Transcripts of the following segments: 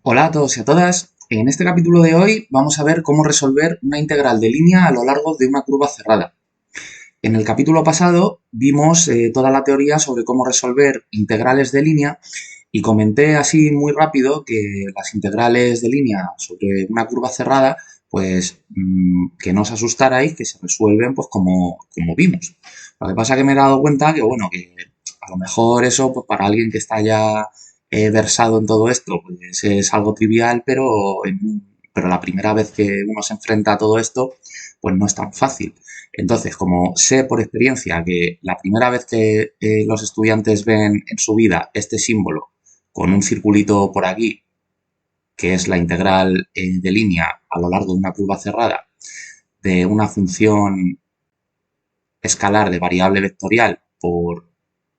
Hola a todos y a todas. En este capítulo de hoy vamos a ver cómo resolver una integral de línea a lo largo de una curva cerrada. En el capítulo pasado vimos toda la teoría sobre cómo resolver integrales de línea y comenté así muy rápido que las integrales de línea sobre una curva cerrada, pues que no os asustarais, que se resuelven pues como vimos. Lo que pasa es que me he dado cuenta que, bueno, que a lo mejor eso, pues para alguien que está ya versado en todo esto, pues es algo trivial, pero la primera vez que uno se enfrenta a todo esto, pues no es tan fácil. Entonces, como sé por experiencia que la primera vez que los estudiantes ven en su vida este símbolo con un circulito por aquí, que es la integral de línea a lo largo de una curva cerrada de una función escalar de variable vectorial por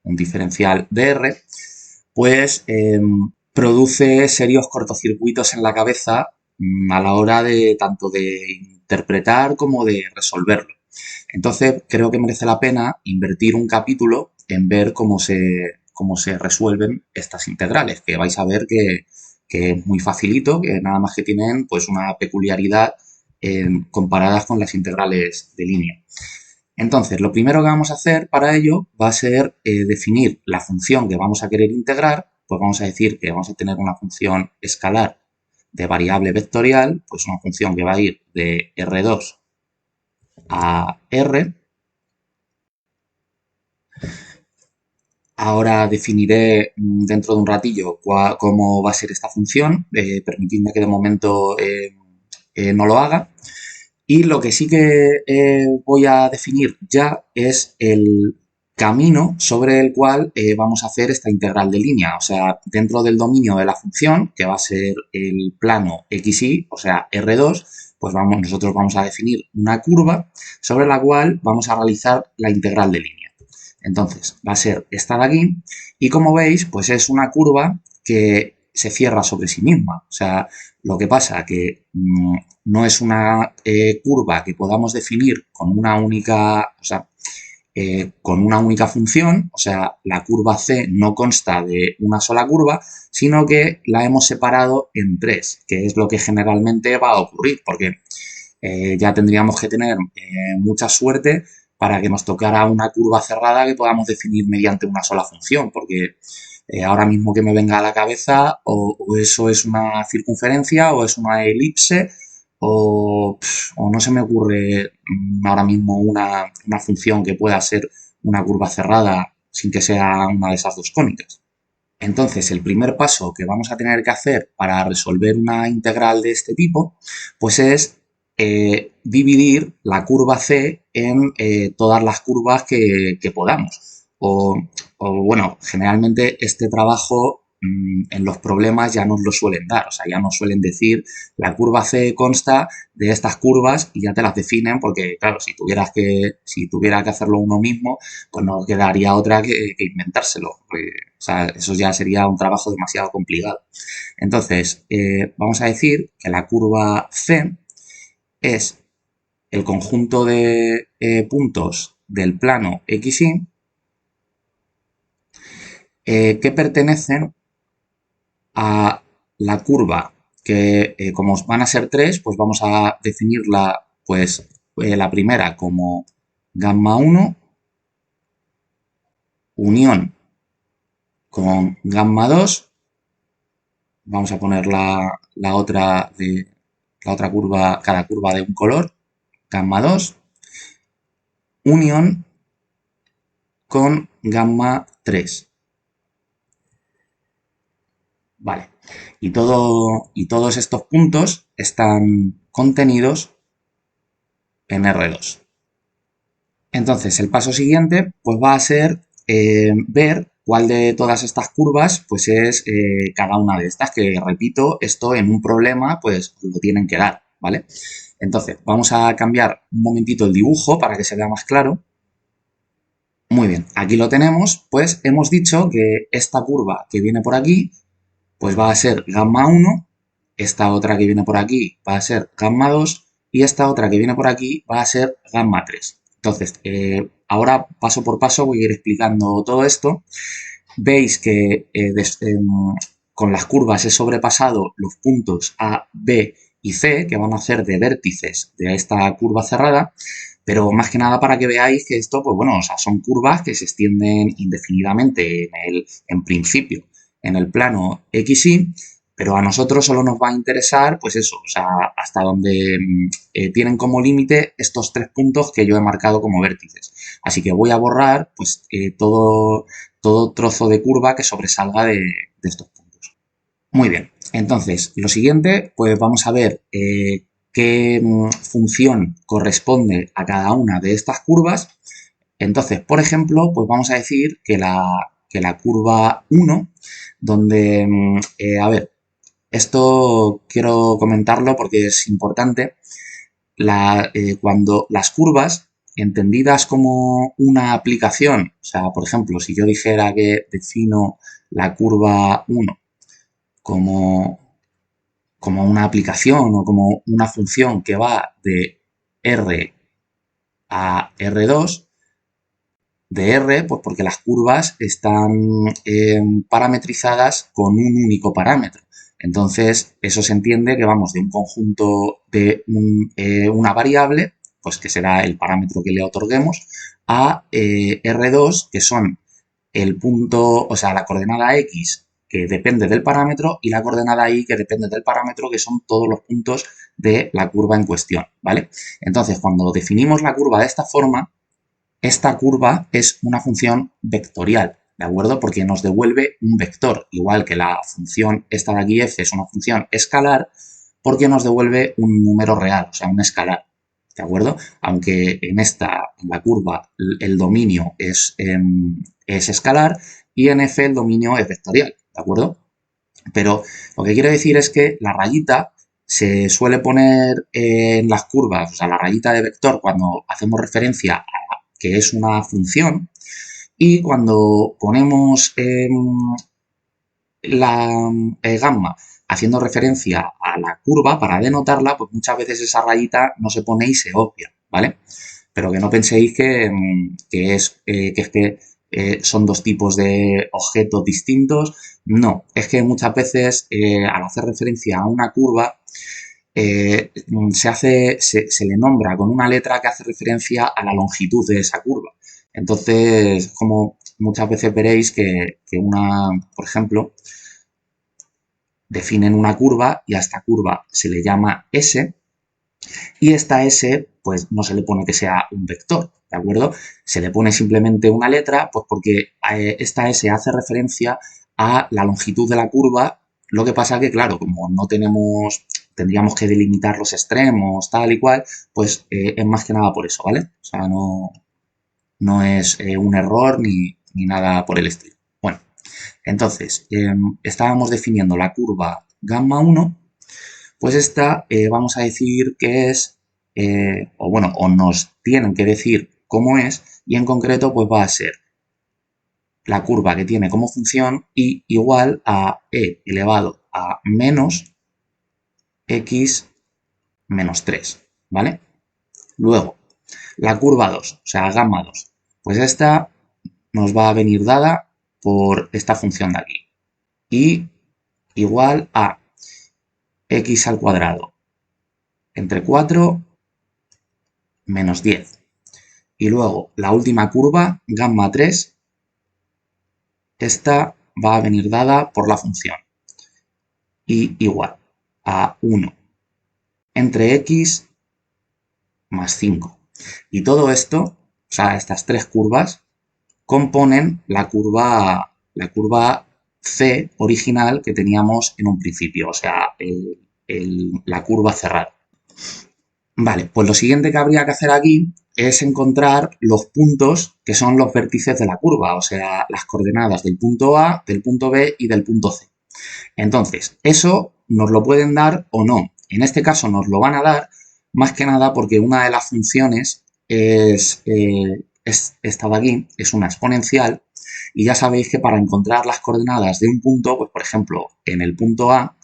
un diferencial de R, pues produce serios cortocircuitos en la cabeza a la hora de tanto de interpretar como de resolverlo. Entonces creo que merece la pena invertir un capítulo en ver cómo se resuelven estas integrales, que vais a ver que es muy facilito, que nada más que tienen pues una peculiaridad comparadas con las integrales de línea. Entonces, lo primero que vamos a hacer para ello va a ser definir la función que vamos a querer integrar. Pues vamos a decir que vamos a tener una función escalar de variable vectorial, pues una función que va a ir de R2 a R. Ahora definiré dentro de un ratillo cómo va a ser esta función. Permitidme que de momento no lo haga. Y lo que sí que voy a definir ya es el camino sobre el cual vamos a hacer esta integral de línea. O sea, dentro del dominio de la función, que va a ser el plano xy, o sea, R2, pues nosotros vamos a definir una curva sobre la cual vamos a realizar la integral de línea. Entonces, va a ser esta de aquí y como veis, pues es una curva que se cierra sobre sí misma. O sea, lo que pasa que no es una curva que podamos definir con una única, o sea, con una única función, o sea, la curva C no consta de una sola curva, sino que la hemos separado en tres, que es lo que generalmente va a ocurrir, porque ya tendríamos que tener mucha suerte para que nos tocara una curva cerrada que podamos definir mediante una sola función, porque ahora mismo que me venga a la cabeza o eso es una circunferencia o es una elipse o no se me ocurre ahora mismo una función que pueda ser una curva cerrada sin que sea una de esas dos cónicas. Entonces, el primer paso que vamos a tener que hacer para resolver una integral de este tipo, pues es dividir la curva C en todas las curvas que podamos. Bueno, generalmente este trabajo en los problemas ya nos lo suelen dar, o sea, ya nos suelen decir la curva C consta de estas curvas y ya te las definen porque, claro, si tuviera que hacerlo uno mismo, pues no quedaría otra que inventárselo. O sea, eso ya sería un trabajo demasiado complicado. Entonces, vamos a decir que la curva C es el conjunto de puntos del plano XY que pertenecen a la curva que, como van a ser tres, pues vamos a definirla, pues, la primera como gamma 1 unión con gamma 2. Vamos a poner la otra curva, cada curva de un color, gamma 2, unión con gamma 3. Vale. Y todos estos puntos están contenidos en R2. Entonces, el paso siguiente pues va a ser ver cuál de todas estas curvas pues es cada una de estas, que repito, esto en un problema pues lo tienen que dar, ¿vale? Entonces, vamos a cambiar un momentito el dibujo para que se vea más claro. Muy bien, aquí lo tenemos, pues hemos dicho que esta curva que viene por aquí pues va a ser gamma 1, esta otra que viene por aquí va a ser gamma 2 y esta otra que viene por aquí va a ser gamma 3. Entonces, ahora paso por paso voy a ir explicando todo esto. Veis que con las curvas he sobrepasado los puntos A, B y C, que van a ser de vértices de esta curva cerrada, pero más que nada para que veáis que esto, pues bueno, o sea, son curvas que se extienden indefinidamente en principio en el plano XY, pero a nosotros solo nos va a interesar, pues eso, o sea, hasta donde tienen como límite estos 3 puntos que yo he marcado como vértices. Así que voy a borrar, pues, todo trozo de curva que sobresalga de estos puntos. Muy bien, entonces, lo siguiente, pues vamos a ver qué función corresponde a cada una de estas curvas. Entonces, por ejemplo, pues vamos a decir que la curva 1, donde, a ver, esto quiero comentarlo porque es importante. Cuando las curvas, entendidas como una aplicación, o sea, por ejemplo, si yo dijera que defino la curva 1 como, como una aplicación o como una función que va de R a R2, de R, pues porque las curvas están parametrizadas con un único parámetro. Entonces, eso se entiende que vamos de un conjunto de una variable, pues que será el parámetro que le otorguemos, a R2, que son el punto, o sea, la coordenada X, que depende del parámetro, y la coordenada Y, que depende del parámetro, que son todos los puntos de la curva en cuestión, ¿vale? Entonces, cuando definimos la curva de esta forma, esta curva es una función vectorial, ¿de acuerdo? Porque nos devuelve un vector, igual que la función esta de aquí f es una función escalar, porque nos devuelve un número real, o sea, un escalar, ¿de acuerdo? Aunque en la curva, el dominio es escalar y en f el dominio es vectorial, ¿de acuerdo? Pero lo que quiero decir es que la rayita se suele poner en las curvas, o sea, la rayita de vector cuando hacemos referencia a que es una función, y cuando ponemos la gamma haciendo referencia a la curva para denotarla, pues muchas veces esa rayita no se pone y se obvia, ¿vale? Pero que no penséis que son dos tipos de objetos distintos. No, es que muchas veces al hacer referencia a una curva se le nombra con una letra que hace referencia a la longitud de esa curva. Entonces, como muchas veces veréis que por ejemplo, definen una curva y a esta curva se le llama S, y esta S pues no se le pone que sea un vector, ¿de acuerdo? Se le pone simplemente una letra, pues porque esta S hace referencia a la longitud de la curva. Lo que pasa que, claro, como no tendríamos que delimitar los extremos, tal y cual, pues es más que nada por eso, ¿vale? O sea, no es un error ni nada por el estilo. Bueno, entonces, estábamos definiendo la curva gamma 1, pues esta vamos a decir que es, o nos tienen que decir cómo es, y en concreto pues va a ser la curva que tiene como función y igual a e elevado a menos x menos 3, ¿vale? Luego, la curva 2, o sea, gamma 2, pues esta nos va a venir dada por esta función de aquí. Y igual a x al cuadrado entre 4 menos 10. Y luego la última curva, gamma 3, esta va a venir dada por la función y igual a 1 entre x más 5. Y todo esto, o sea, estas tres curvas, componen la curva C original que teníamos en un principio, o sea, la curva cerrada. Vale, pues lo siguiente que habría que hacer aquí es encontrar los puntos que son los vértices de la curva, o sea, las coordenadas del punto A, del punto B y del punto C. Entonces, eso nos lo pueden dar o no. En este caso nos lo van a dar más que nada porque una de las funciones es esta de aquí, es una exponencial, y ya sabéis que para encontrar las coordenadas de un punto, pues por ejemplo, en el punto A,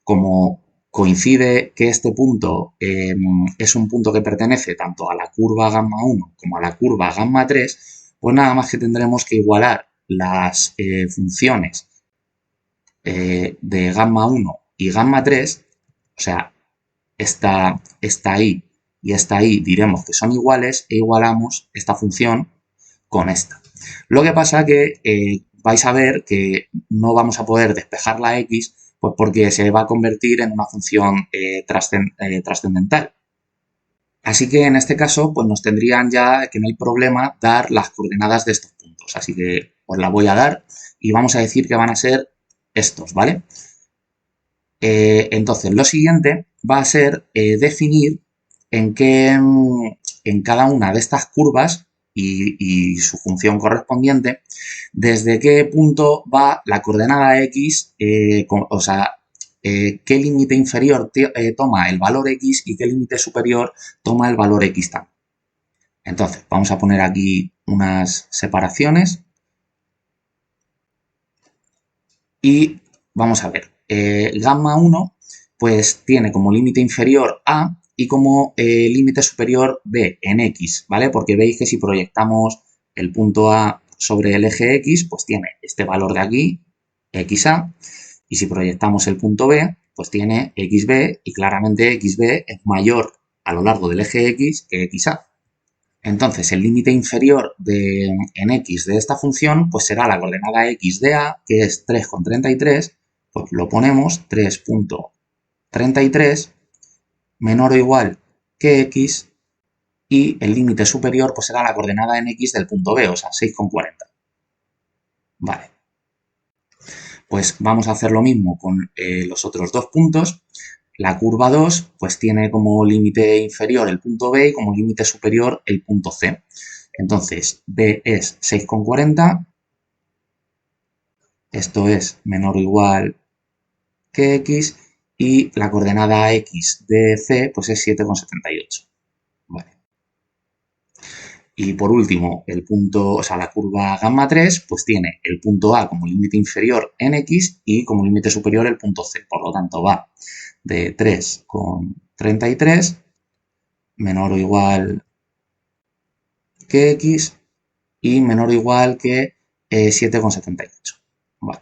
como coincide que este punto es un punto que pertenece tanto a la curva gamma 1 como a la curva gamma 3, pues nada más que tendremos que igualar las funciones de gamma 1 y gamma 3, o sea, esta i y esta i diremos que son iguales e igualamos esta función con esta. Lo que pasa que vais a ver que no vamos a poder despejar la x, pues porque se va a convertir en una función trascendental. Así que en este caso, pues nos tendrían ya, que no hay problema, dar las coordenadas de estos puntos. Así que os las voy a dar y vamos a decir que van a ser estos, ¿vale? Entonces, lo siguiente va a ser definir en cada una de estas curvas y su función correspondiente, desde qué punto va la coordenada x, o sea, qué límite inferior toma el valor x y qué límite superior toma el valor x también. Entonces, vamos a poner aquí unas separaciones y vamos a ver. Gamma 1 pues tiene como límite inferior a y como límite superior b en x, ¿vale? Porque veis que si proyectamos el punto A sobre el eje x, pues tiene este valor de aquí, xa, y si proyectamos el punto B, pues tiene xb y claramente xb es mayor a lo largo del eje x que xa. Entonces, el límite inferior en x de esta función pues será la coordenada x de A, que es 3,33, pues lo ponemos 3,33 menor o igual que x, y el límite superior pues será la coordenada en x del punto B, o sea, 6,40. Vale. Pues vamos a hacer lo mismo con los otros dos puntos. La curva 2 pues tiene como límite inferior el punto B y como límite superior el punto C. Entonces, B es 6,40, esto es menor o igual que x, y la coordenada x de C pues es 7,78. Vale. Y por último, el punto, o sea, la curva gamma 3, pues tiene el punto A como límite inferior en x y como límite superior el punto C. Por lo tanto, va de 3,33 menor o igual que x y menor o igual que 7,78. Vale.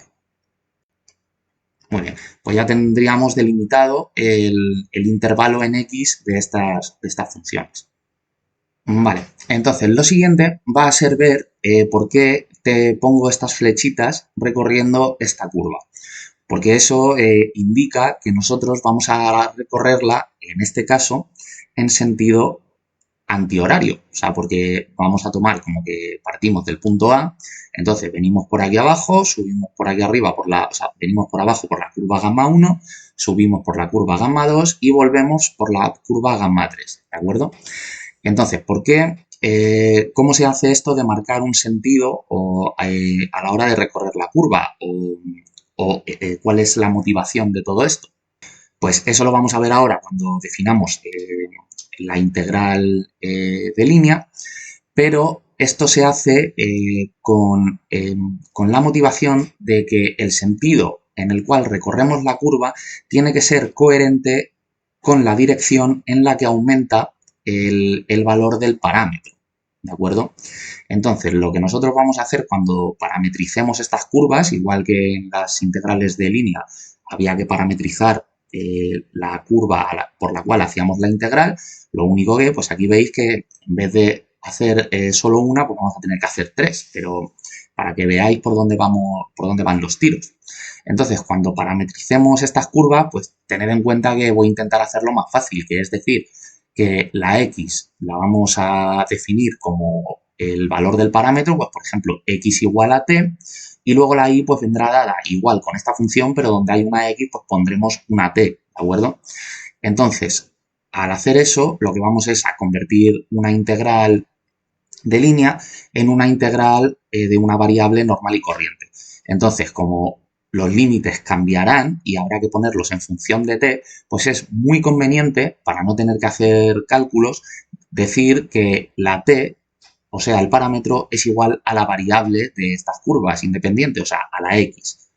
Muy bien, pues ya tendríamos delimitado el intervalo en x de estas funciones. Vale, entonces lo siguiente va a ser ver por qué te pongo estas flechitas recorriendo esta curva. Porque eso indica que nosotros vamos a recorrerla, en este caso, en sentido antihorario. O sea, porque vamos a tomar como que partimos del punto A, entonces venimos por aquí abajo, subimos por aquí arriba, o sea, venimos por abajo por la curva gamma 1, subimos por la curva gamma 2 y volvemos por la curva gamma 3, ¿de acuerdo? Entonces, ¿por qué? ¿Cómo se hace esto de marcar un sentido a la hora de recorrer la curva? ¿Cuál es la motivación de todo esto? Pues eso lo vamos a ver ahora cuando definamos la integral de línea, pero esto se hace con la motivación de que el sentido en el cual recorremos la curva tiene que ser coherente con la dirección en la que aumenta el valor del parámetro, ¿de acuerdo? Entonces, lo que nosotros vamos a hacer cuando parametricemos estas curvas, igual que en las integrales de línea había que parametrizar la curva por la cual hacíamos la integral, lo único que, pues aquí veis que en vez de hacer solo una, pues vamos a tener que hacer tres, pero para que veáis por dónde van los tiros. Entonces, cuando parametricemos estas curvas, pues tened en cuenta que voy a intentar hacerlo más fácil, que es decir, que la x la vamos a definir como el valor del parámetro, pues por ejemplo, x igual a t, y luego la y pues vendrá dada igual con esta función, pero donde hay una x pues pondremos una t, ¿de acuerdo? Entonces, al hacer eso, lo que vamos es a convertir una integral de línea en una integral de una variable normal y corriente. Entonces, como los límites cambiarán y habrá que ponerlos en función de t, pues es muy conveniente, para no tener que hacer cálculos, decir que la t, o sea, el parámetro, es igual a la variable de estas curvas independiente, o sea, a la x,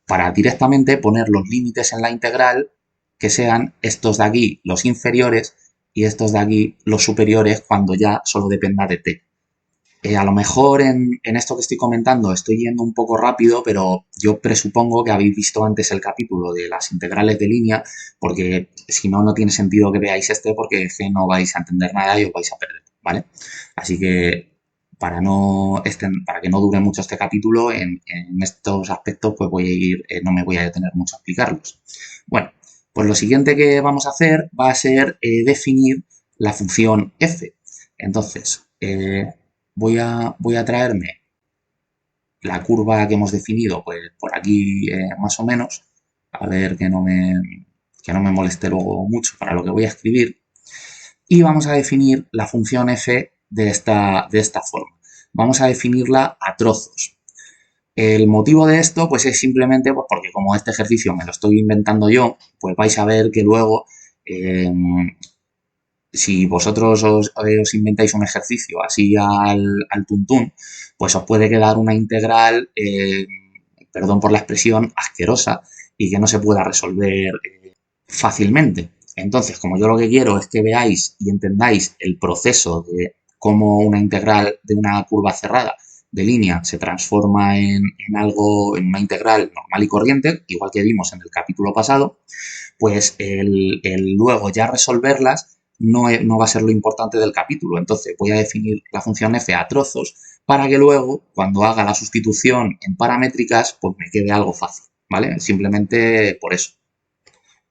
para directamente poner los límites en la integral que sean estos de aquí los inferiores y estos de aquí los superiores cuando ya solo dependa de t. A lo mejor en esto que estoy comentando estoy yendo un poco rápido, pero yo presupongo que habéis visto antes el capítulo de las integrales de línea, porque si no, no tiene sentido que veáis este porque es que no vais a entender nada y os vais a perder, ¿vale? Así que para que no dure mucho este capítulo, en estos aspectos pues voy a ir, no me voy a detener mucho a explicarlos. Bueno, pues lo siguiente que vamos a hacer va a ser definir la función f. Entonces, voy a traerme la curva que hemos definido pues por aquí más o menos, a ver que no me moleste luego mucho para lo que voy a escribir, y vamos a definir la función f de esta forma. Vamos a definirla a trozos. El motivo de esto pues es simplemente pues, porque como este ejercicio me lo estoy inventando yo, pues vais a ver que luego eh, si vosotros os inventáis un ejercicio así al tuntún, pues os puede quedar una integral, perdón por la expresión, asquerosa y que no se pueda resolver fácilmente. Entonces, como yo lo que quiero es que veáis y entendáis el proceso de cómo una integral de una curva cerrada de línea se transforma en algo, en una integral normal y corriente, igual que vimos en el capítulo pasado, pues el luego ya resolverlas no va a ser lo importante del capítulo. Entonces voy a definir la función f a trozos para que luego, cuando haga la sustitución en paramétricas, pues me quede algo fácil, ¿vale? Simplemente por eso.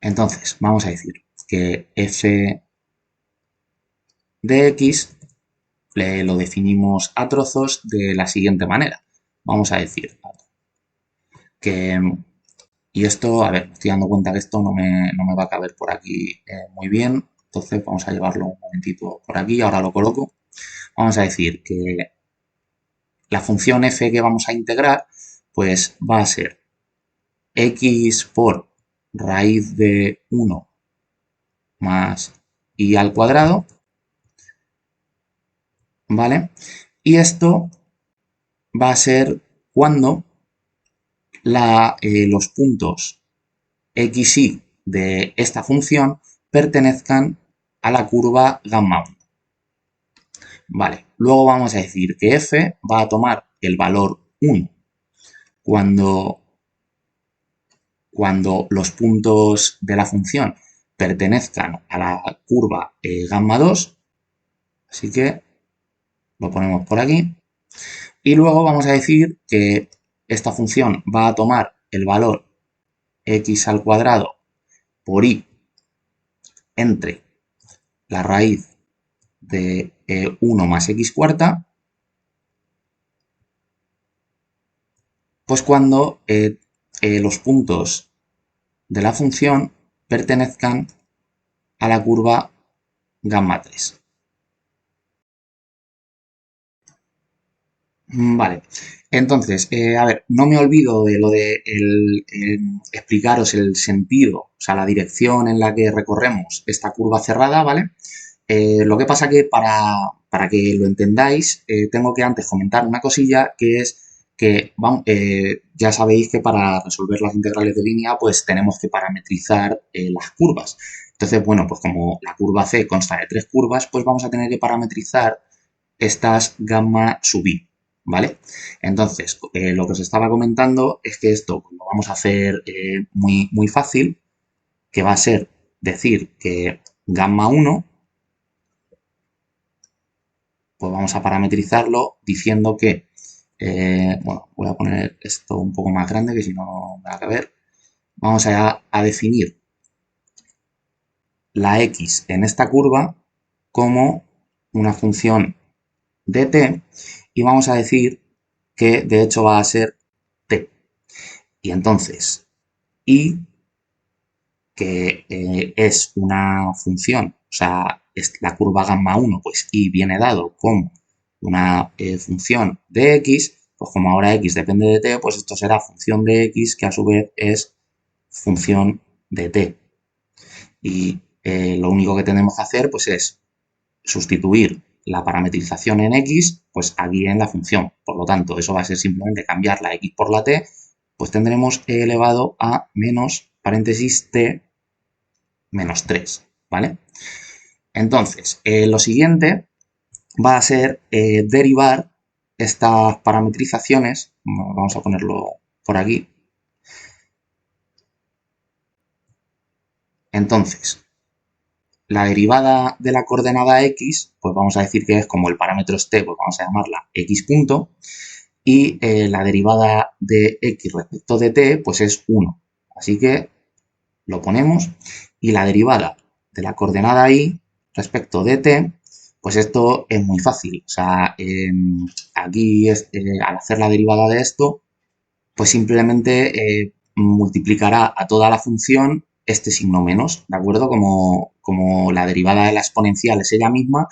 Entonces, vamos a decir que f de x lo definimos a trozos de la siguiente manera. Vamos a decir que, y esto, a ver, me estoy dando cuenta que esto no me va a caber por aquí muy bien, entonces vamos a llevarlo un momentito por aquí, ahora lo coloco. Vamos a decir que la función f que vamos a integrar, pues va a ser x por raíz de 1 más y al cuadrado, ¿vale? Y esto va a ser cuando los puntos x y de esta función pertenezcan a la curva gamma 1. Vale, luego vamos a decir que f va a tomar el valor 1 cuando, cuando los puntos de la función pertenezcan a la curva gamma 2, así que lo ponemos por aquí. Y luego vamos a decir que esta función va a tomar el valor x al cuadrado por y entre la raíz de 1 más x cuarta, pues cuando los puntos de la función pertenezcan a la curva gamma 3. Vale, entonces, a ver, no me olvido de lo de explicaros el sentido, o sea, la dirección en la que recorremos esta curva cerrada, ¿vale? Lo que pasa que para que lo entendáis, tengo que antes comentar una cosilla que es que ya sabéis que para resolver las integrales de línea pues tenemos que parametrizar las curvas. Entonces, bueno, pues como la curva C consta de 3 curvas, pues vamos a tener que parametrizar estas gamma sub i, ¿vale? Entonces, lo que os estaba comentando es que esto lo vamos a hacer muy, muy fácil, que va a ser decir que gamma 1 pues vamos a parametrizarlo diciendo que, bueno, voy a poner esto un poco más grande que si no me va a caber. Vamos a definir la x en esta curva como una función de t y vamos a decir que de hecho va a ser t. Y entonces, y que es una función, o sea, es la curva gamma 1, pues y viene dado como una función de x, pues como ahora x depende de t, pues esto será función de x que a su vez es función de t. Y lo único que tenemos que hacer pues es sustituir la parametrización en x, pues aquí en la función. Por lo tanto, eso va a ser simplemente cambiar la x por la t, pues tendremos e elevado a menos paréntesis t menos 3, ¿vale? Entonces, lo siguiente va a ser derivar estas parametrizaciones, vamos a ponerlo por aquí. Entonces, la derivada de la coordenada x, pues vamos a decir que es como el parámetro es t, pues vamos a llamarla x punto, y la derivada de x respecto de t, pues es 1. Así que lo ponemos, y la derivada de la coordenada y respecto de t, pues esto es muy fácil. O sea, aquí al hacer la derivada de esto, pues simplemente multiplicará a toda la función este signo menos, ¿de acuerdo? Como la derivada de la exponencial es ella misma,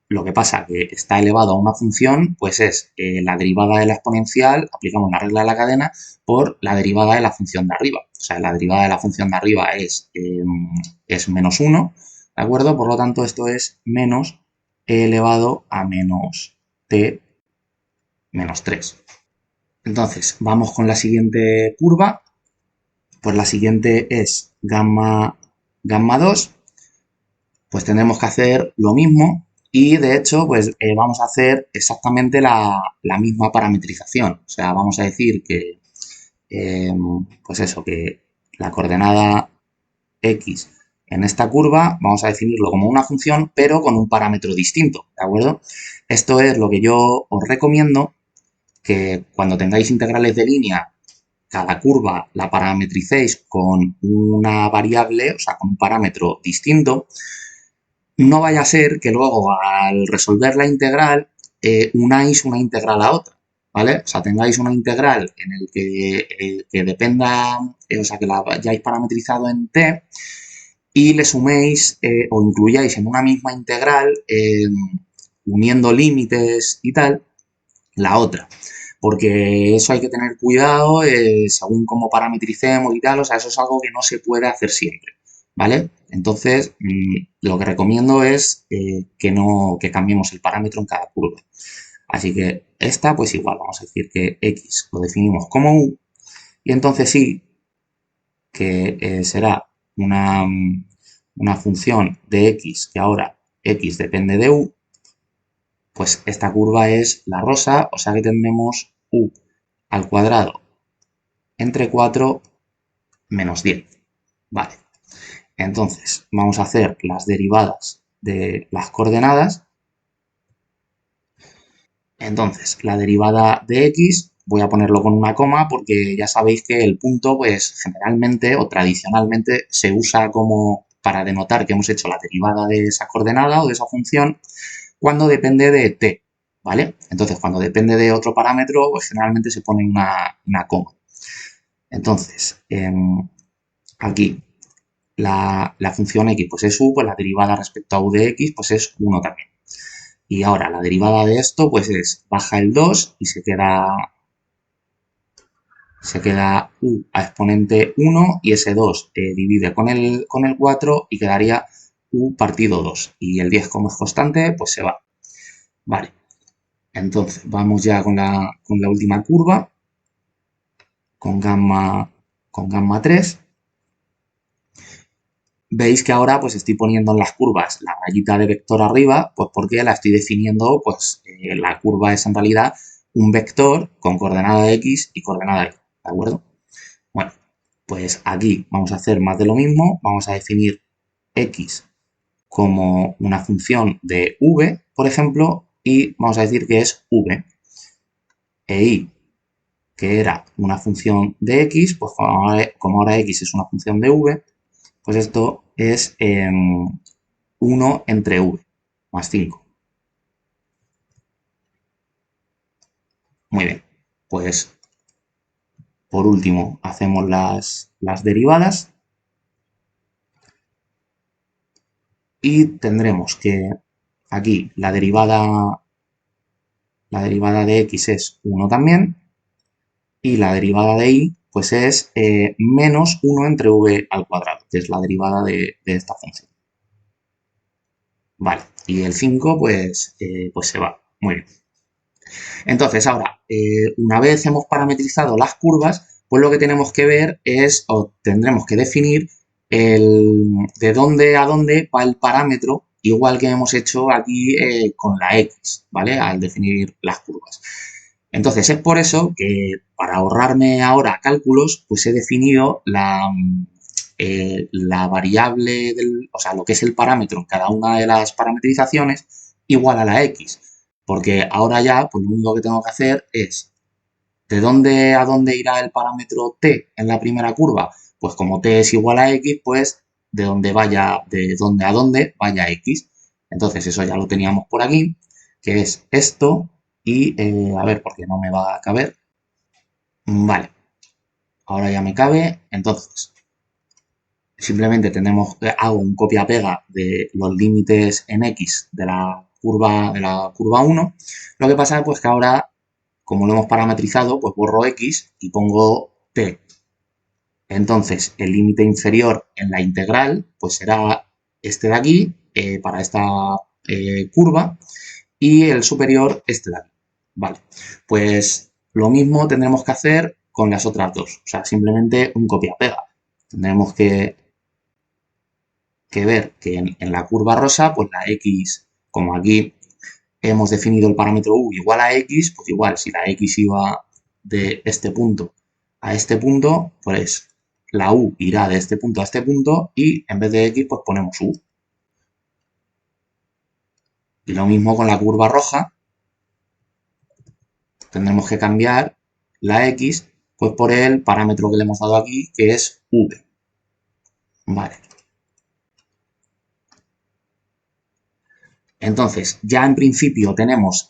lo que pasa que está elevado a una función, pues es la derivada de la exponencial, aplicamos la regla de la cadena, por la derivada de la función de arriba. O sea, la derivada de la función de arriba es menos 1, ¿de acuerdo? Por lo tanto, esto es menos e elevado a menos t menos 3. Entonces, vamos con la siguiente curva. Pues la siguiente es gamma 2. Pues tendremos que hacer lo mismo y de hecho pues vamos a hacer exactamente la misma parametrización. O sea, vamos a decir que pues eso, que la coordenada x en esta curva vamos a definirlo como una función pero con un parámetro distinto, ¿de acuerdo? Esto es lo que yo os recomiendo, que cuando tengáis integrales de línea, cada curva la parametricéis con una variable, o sea, con un parámetro distinto. No vaya a ser que luego al resolver la integral unáis una integral a otra, ¿vale? O sea, tengáis una integral en el que dependa, o sea, que la hayáis parametrizado en t y le suméis o incluyáis en una misma integral, uniendo límites y tal, la otra. Porque eso hay que tener cuidado según cómo parametricemos y tal, o sea, eso es algo que no se puede hacer siempre, ¿vale? Entonces, lo que recomiendo es que cambiemos el parámetro en cada curva. Así que esta, pues igual, vamos a decir que x lo definimos como u, y entonces sí que será una función de x, que ahora x depende de u, pues esta curva es la rosa, o sea que tendremos u al cuadrado entre 4 menos 10. Vale. Entonces, vamos a hacer las derivadas de las coordenadas. Entonces, la derivada de x, voy a ponerlo con una coma porque ya sabéis que el punto, pues generalmente o tradicionalmente se usa como para denotar que hemos hecho la derivada de esa coordenada o de esa función cuando depende de t, ¿vale? Entonces, cuando depende de otro parámetro, pues generalmente se pone una coma. Entonces, aquí la función x pues es u, pues la derivada respecto a u de x pues es 1 también. Y ahora la derivada de esto pues es baja el 2 y se queda u a exponente 1 y ese 2 divide con el 4 y quedaría u partido 2. Y el 10 como es constante pues se va. Vale. Entonces vamos ya con la última curva, con gamma 3. Veis que ahora pues estoy poniendo en las curvas la rayita de vector arriba, pues porque la estoy definiendo, pues la curva es en realidad un vector con coordenada x y coordenada y, ¿de acuerdo? Bueno, pues aquí vamos a hacer más de lo mismo, vamos a definir x como una función de v, por ejemplo, y vamos a decir que es v, e y, que era una función de x, pues como ahora x es una función de v, pues esto es 1 entre v más 5. Muy bien, pues por último hacemos las derivadas y tendremos que aquí la derivada de x es 1 también y la derivada de y pues es menos 1 entre v al cuadrado, que es la derivada de esta función. Vale, y el 5 pues se va. Muy bien. Entonces, ahora, una vez hemos parametrizado las curvas, pues lo que tenemos que ver es, o tendremos que definir de dónde a dónde va el parámetro igual que hemos hecho aquí con la X, ¿vale? Al definir las curvas. Entonces, es por eso que para ahorrarme ahora cálculos, pues he definido la variable, o sea, lo que es el parámetro en cada una de las parametrizaciones igual a la X. Porque ahora ya, pues lo único que tengo que hacer es ¿de dónde a dónde irá el parámetro t en la primera curva? Pues como t es igual a x, pues de dónde a dónde vaya x. Entonces eso ya lo teníamos por aquí, que es esto, y a ver, porque no me va a caber. Vale, ahora ya me cabe, entonces simplemente hago un copia-pega de los límites en x de la curva 1. Lo que pasa es pues, que ahora, como lo hemos parametrizado, pues borro x y pongo t. Entonces, el límite inferior en la integral pues será este de aquí para esta curva y el superior este de aquí. Vale, pues lo mismo tendremos que hacer con las otras dos. O sea, simplemente un copia-pega. Tendremos que ver que en la curva rosa, pues la x, como aquí hemos definido el parámetro u igual a x, pues igual, si la x iba de este punto a este punto, pues la u irá de este punto a este punto y en vez de x, pues ponemos u. Y lo mismo con la curva roja, tendremos que cambiar la x pues por el parámetro que le hemos dado aquí, que es v. Vale. Entonces, ya en principio tenemos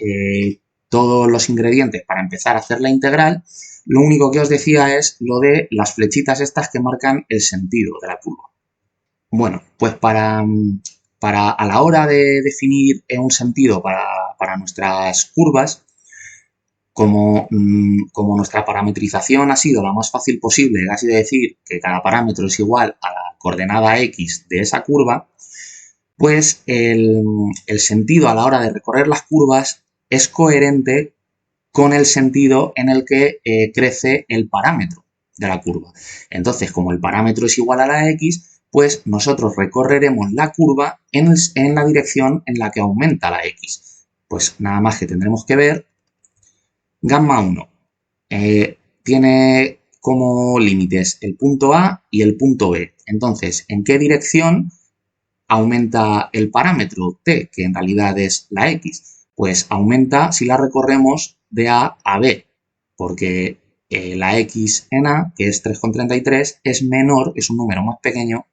todos los ingredientes para empezar a hacer la integral. Lo único que os decía es lo de las flechitas estas que marcan el sentido de la curva. Bueno, pues para a la hora de definir un sentido para nuestras curvas, como nuestra parametrización ha sido la más fácil posible, casi de decir que cada parámetro es igual a la coordenada x de esa curva, pues el sentido a la hora de recorrer las curvas es coherente con el sentido en el que crece el parámetro de la curva. Entonces, como el parámetro es igual a la x, pues nosotros recorreremos la curva en la dirección en la que aumenta la x. Pues nada más que tendremos que ver gamma 1. Tiene como límites el punto A y el punto B. Entonces, ¿en qué dirección aumenta el parámetro t, que en realidad es la x? Pues aumenta si la recorremos de A a B, porque la x en A, que es 3,33, es menor, es un número más pequeño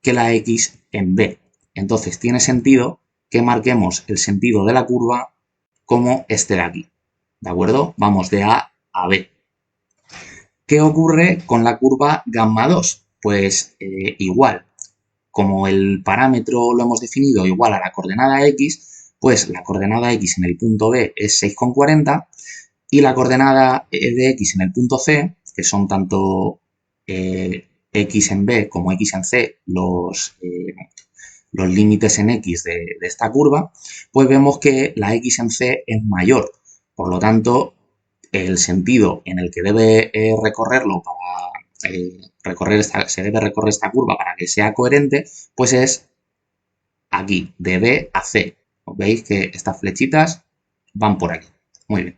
que la x en B. Entonces tiene sentido que marquemos el sentido de la curva como este de aquí. ¿De acuerdo? Vamos de A a B. ¿Qué ocurre con la curva gamma 2? Pues igual, como el parámetro lo hemos definido igual a la coordenada x, pues la coordenada x en el punto B es 6,40 y la coordenada de x en el punto C, que son tanto x en B como x en C los límites en x de esta curva, pues vemos que la x en C es mayor. Por lo tanto, el sentido en el que debe recorrerlo para se debe recorrer esta curva para que sea coherente, pues es aquí, de B a C. Veis que estas flechitas van por aquí. Muy bien.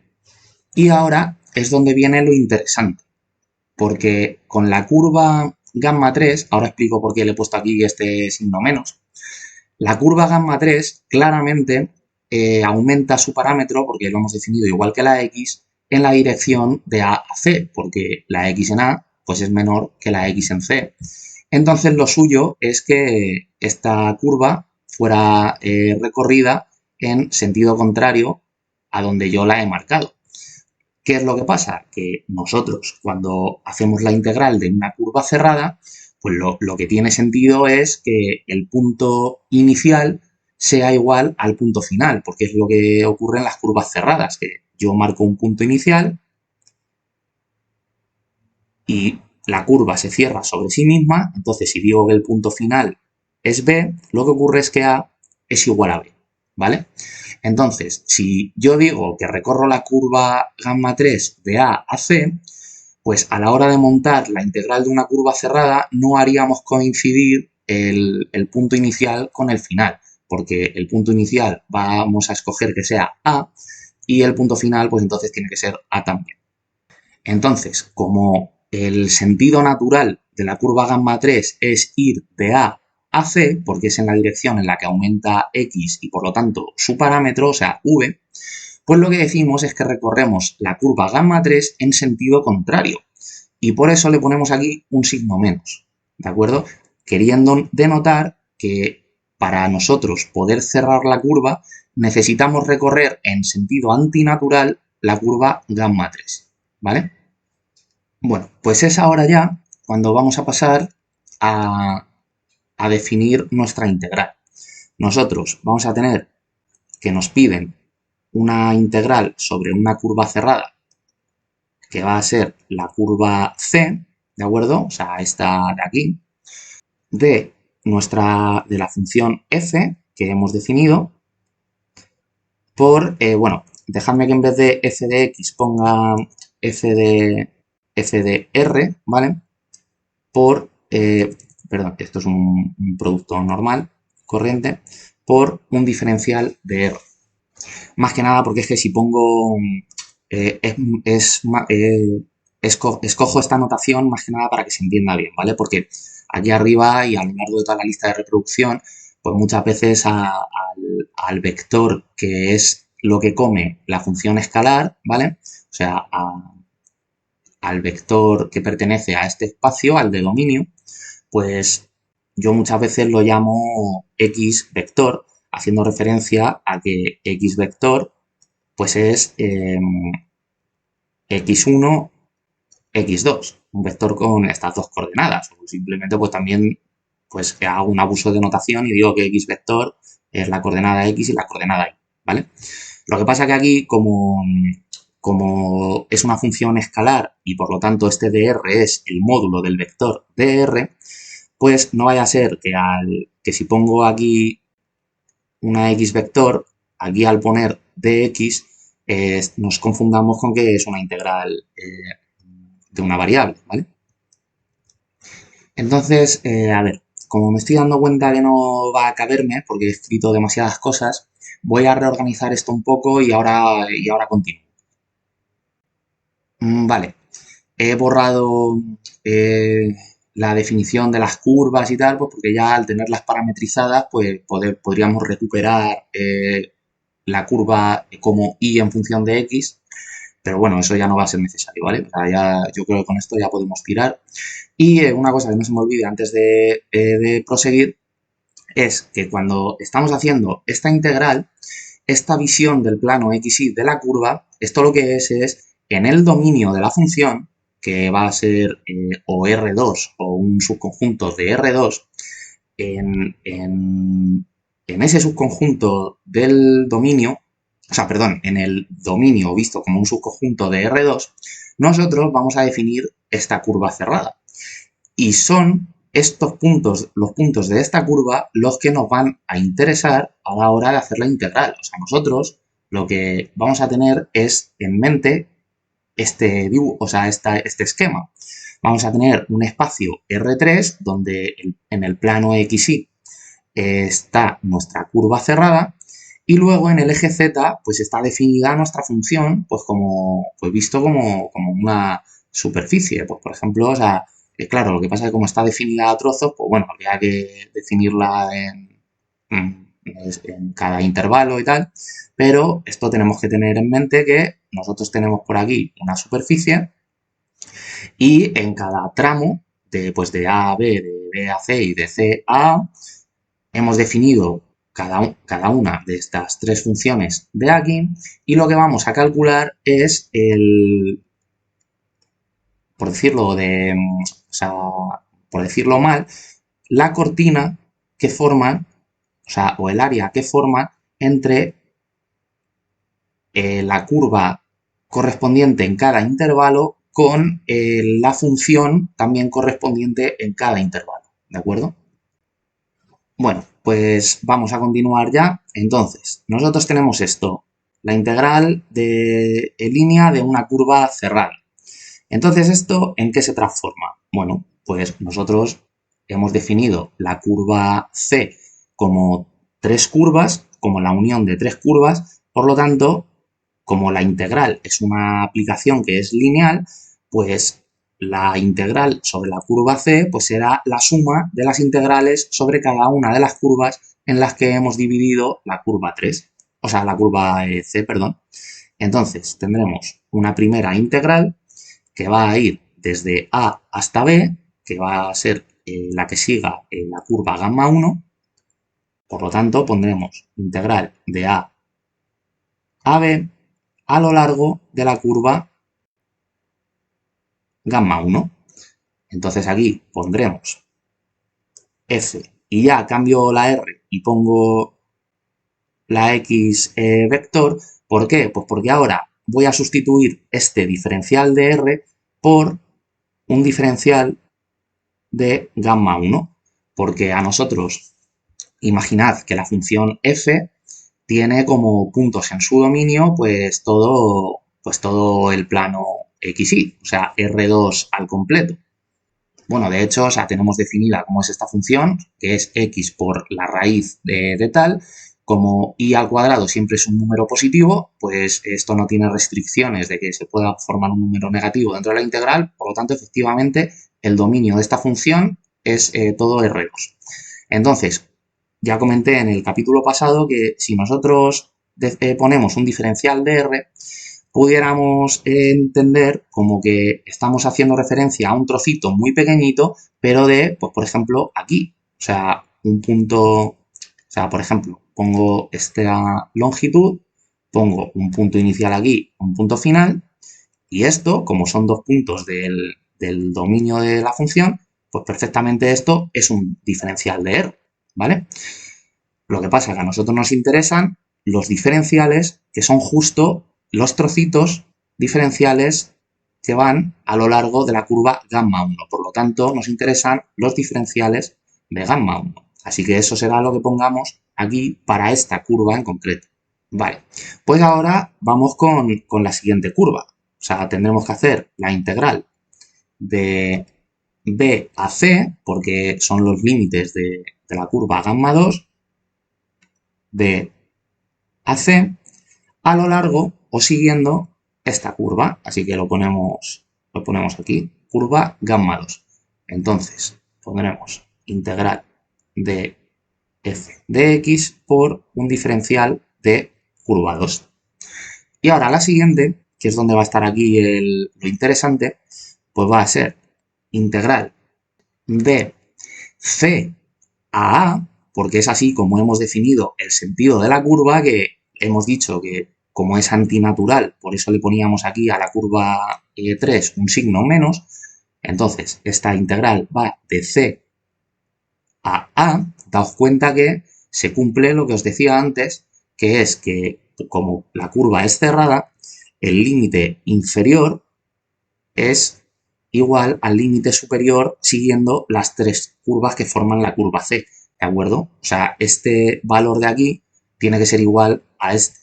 Y ahora es donde viene lo interesante, porque con la curva gamma 3, ahora explico por qué le he puesto aquí este signo menos, la curva gamma 3 claramente aumenta su parámetro, porque lo hemos definido igual que la x, en la dirección de A a C, porque la x en A pues es menor que la x en C. Entonces lo suyo es que esta curva fuera recorrida en sentido contrario a donde yo la he marcado. ¿Qué es lo que pasa? Que nosotros cuando hacemos la integral de una curva cerrada, pues lo que tiene sentido es que el punto inicial sea igual al punto final, porque es lo que ocurre en las curvas cerradas, que yo marco un punto inicial y la curva se cierra sobre sí misma, entonces si digo que el punto final es B, lo que ocurre es que A es igual a B, ¿vale? Entonces, si yo digo que recorro la curva gamma 3 de A a C, pues a la hora de montar la integral de una curva cerrada no haríamos coincidir el punto inicial con el final, porque el punto inicial vamos a escoger que sea A y el punto final pues entonces tiene que ser A también. Entonces, como el sentido natural de la curva gamma 3 es ir de A a C, porque es en la dirección en la que aumenta X y por lo tanto su parámetro, o sea, V, pues lo que decimos es que recorremos la curva gamma 3 en sentido contrario. Y por eso le ponemos aquí un signo menos, ¿de acuerdo? Queriendo denotar que para nosotros poder cerrar la curva necesitamos recorrer en sentido antinatural la curva gamma 3, ¿vale? Bueno, pues es ahora ya cuando vamos a pasar a definir nuestra integral. Nosotros vamos a tener que nos piden una integral sobre una curva cerrada que va a ser la curva C, ¿de acuerdo? O sea, esta de aquí, de la función f que hemos definido por, bueno, dejadme que en vez de f de x ponga f de r, ¿vale? Por, perdón, esto es un producto normal, corriente, por un diferencial de r. Más que nada porque es que si pongo, escojo esta notación más que nada para que se entienda bien, ¿vale? Porque aquí arriba y a lo largo de toda la lista de reproducción, pues muchas veces al vector que es lo que come la función escalar, ¿vale? O sea, al vector que pertenece a este espacio, al de dominio, pues yo muchas veces lo llamo X vector, haciendo referencia a que X vector pues es X1, X2, un vector con estas dos coordenadas. O simplemente pues también pues hago un abuso de notación y digo que X vector es la coordenada X y la coordenada Y, ¿vale? Lo que pasa que aquí como es una función escalar y por lo tanto este dr es el módulo del vector dr, pues no vaya a ser que si pongo aquí una x vector, aquí al poner dx nos confundamos con que es una integral de una variable, ¿vale? Entonces, a ver, como me estoy dando cuenta que no va a caberme porque he escrito demasiadas cosas, voy a reorganizar esto un poco y ahora continúo. Vale, he borrado la definición de las curvas y tal, pues porque ya al tenerlas parametrizadas, pues podríamos recuperar la curva como y en función de x, pero bueno, eso ya no va a ser necesario, ¿vale? O sea, yo creo que con esto ya podemos tirar. Y una cosa que no se me olvide antes de proseguir es que cuando estamos haciendo esta integral, esta visión del plano XY de la curva, esto lo que es en el dominio de la función, que va a ser o R2 o un subconjunto de R2, en ese subconjunto del dominio, o sea, perdón, en el dominio visto como un subconjunto de R2, nosotros vamos a definir esta curva cerrada. Y son estos puntos, los puntos de esta curva, los que nos van a interesar a la hora de hacer la integral. O sea, nosotros lo que vamos a tener es en mente este esquema. Vamos a tener un espacio R3 donde en el plano XY está nuestra curva cerrada y luego en el eje Z pues está definida nuestra función pues visto como una superficie. Pues por ejemplo, o sea, claro, lo que pasa es que como está definida a trozos, pues bueno, habría que definirla en cada intervalo y tal, pero esto tenemos que tener en mente que nosotros tenemos por aquí una superficie y en cada tramo pues de A a B, de B a C y de C a A, hemos definido cada una de estas tres funciones de aquí y lo que vamos a calcular es por decirlo por decirlo mal, la cortina que forman, o el área que forma entre la curva correspondiente en cada intervalo con la función también correspondiente en cada intervalo, ¿de acuerdo? Bueno, pues vamos a continuar ya. Entonces, nosotros tenemos esto, la integral de línea de una curva cerrada. Entonces, ¿esto en qué se transforma? Bueno, pues nosotros hemos definido la curva C como tres curvas, como la unión de tres curvas, por lo tanto, como la integral es una aplicación que es lineal, pues la integral sobre la curva C pues será la suma de las integrales sobre cada una de las curvas en las que hemos dividido la curva 3, o sea, la curva C, perdón. Entonces, tendremos una primera integral que va a ir desde A hasta B, que va a ser la que siga la curva gamma 1. Por lo tanto, pondremos integral de A a B a lo largo de la curva gamma 1. Entonces aquí pondremos F y ya cambio la R y pongo la X vector. ¿Por qué? Pues porque ahora voy a sustituir este diferencial de R por un diferencial de gamma 1. Porque a nosotros, imaginad que la función F tiene como puntos en su dominio pues todo el plano XY, o sea, R2 al completo. Bueno, de hecho, o sea, tenemos definida cómo es esta función, que es x por la raíz de tal. Como y al cuadrado siempre es un número positivo, pues esto no tiene restricciones de que se pueda formar un número negativo dentro de la integral. Por lo tanto, efectivamente, el dominio de esta función es todo R2. Entonces, ya comenté en el capítulo pasado que si nosotros ponemos un diferencial de R, pudiéramos entender como que estamos haciendo referencia a un trocito muy pequeñito, pero de, pues por ejemplo, aquí. O sea, un punto, o sea, por ejemplo, pongo esta longitud, pongo un punto inicial aquí, un punto final, y esto, como son dos puntos del dominio de la función, pues perfectamente esto es un diferencial de R, ¿vale? Lo que pasa es que a nosotros nos interesan los diferenciales, que son justo los trocitos diferenciales que van a lo largo de la curva gamma 1. Por lo tanto, nos interesan los diferenciales de gamma 1. Así que eso será lo que pongamos aquí para esta curva en concreto. Vale, pues ahora vamos con la siguiente curva. O sea, tendremos que hacer la integral de B a C, porque son los límites de la curva gamma 2, de AC a lo largo o siguiendo esta curva. Así que lo ponemos aquí, curva gamma 2. Entonces, pondremos integral de f de x por un diferencial de curva 2. Y ahora la siguiente, que es donde va a estar aquí lo interesante, pues va a ser integral de c a, porque es así como hemos definido el sentido de la curva, que hemos dicho que como es antinatural, por eso le poníamos aquí a la curva 3 un signo menos. Entonces, esta integral va de C a. Daos cuenta que se cumple lo que os decía antes, que es que como la curva es cerrada, el límite inferior es igual al límite superior siguiendo las tres curvas que forman la curva C, ¿de acuerdo? O sea, este valor de aquí tiene que ser igual a este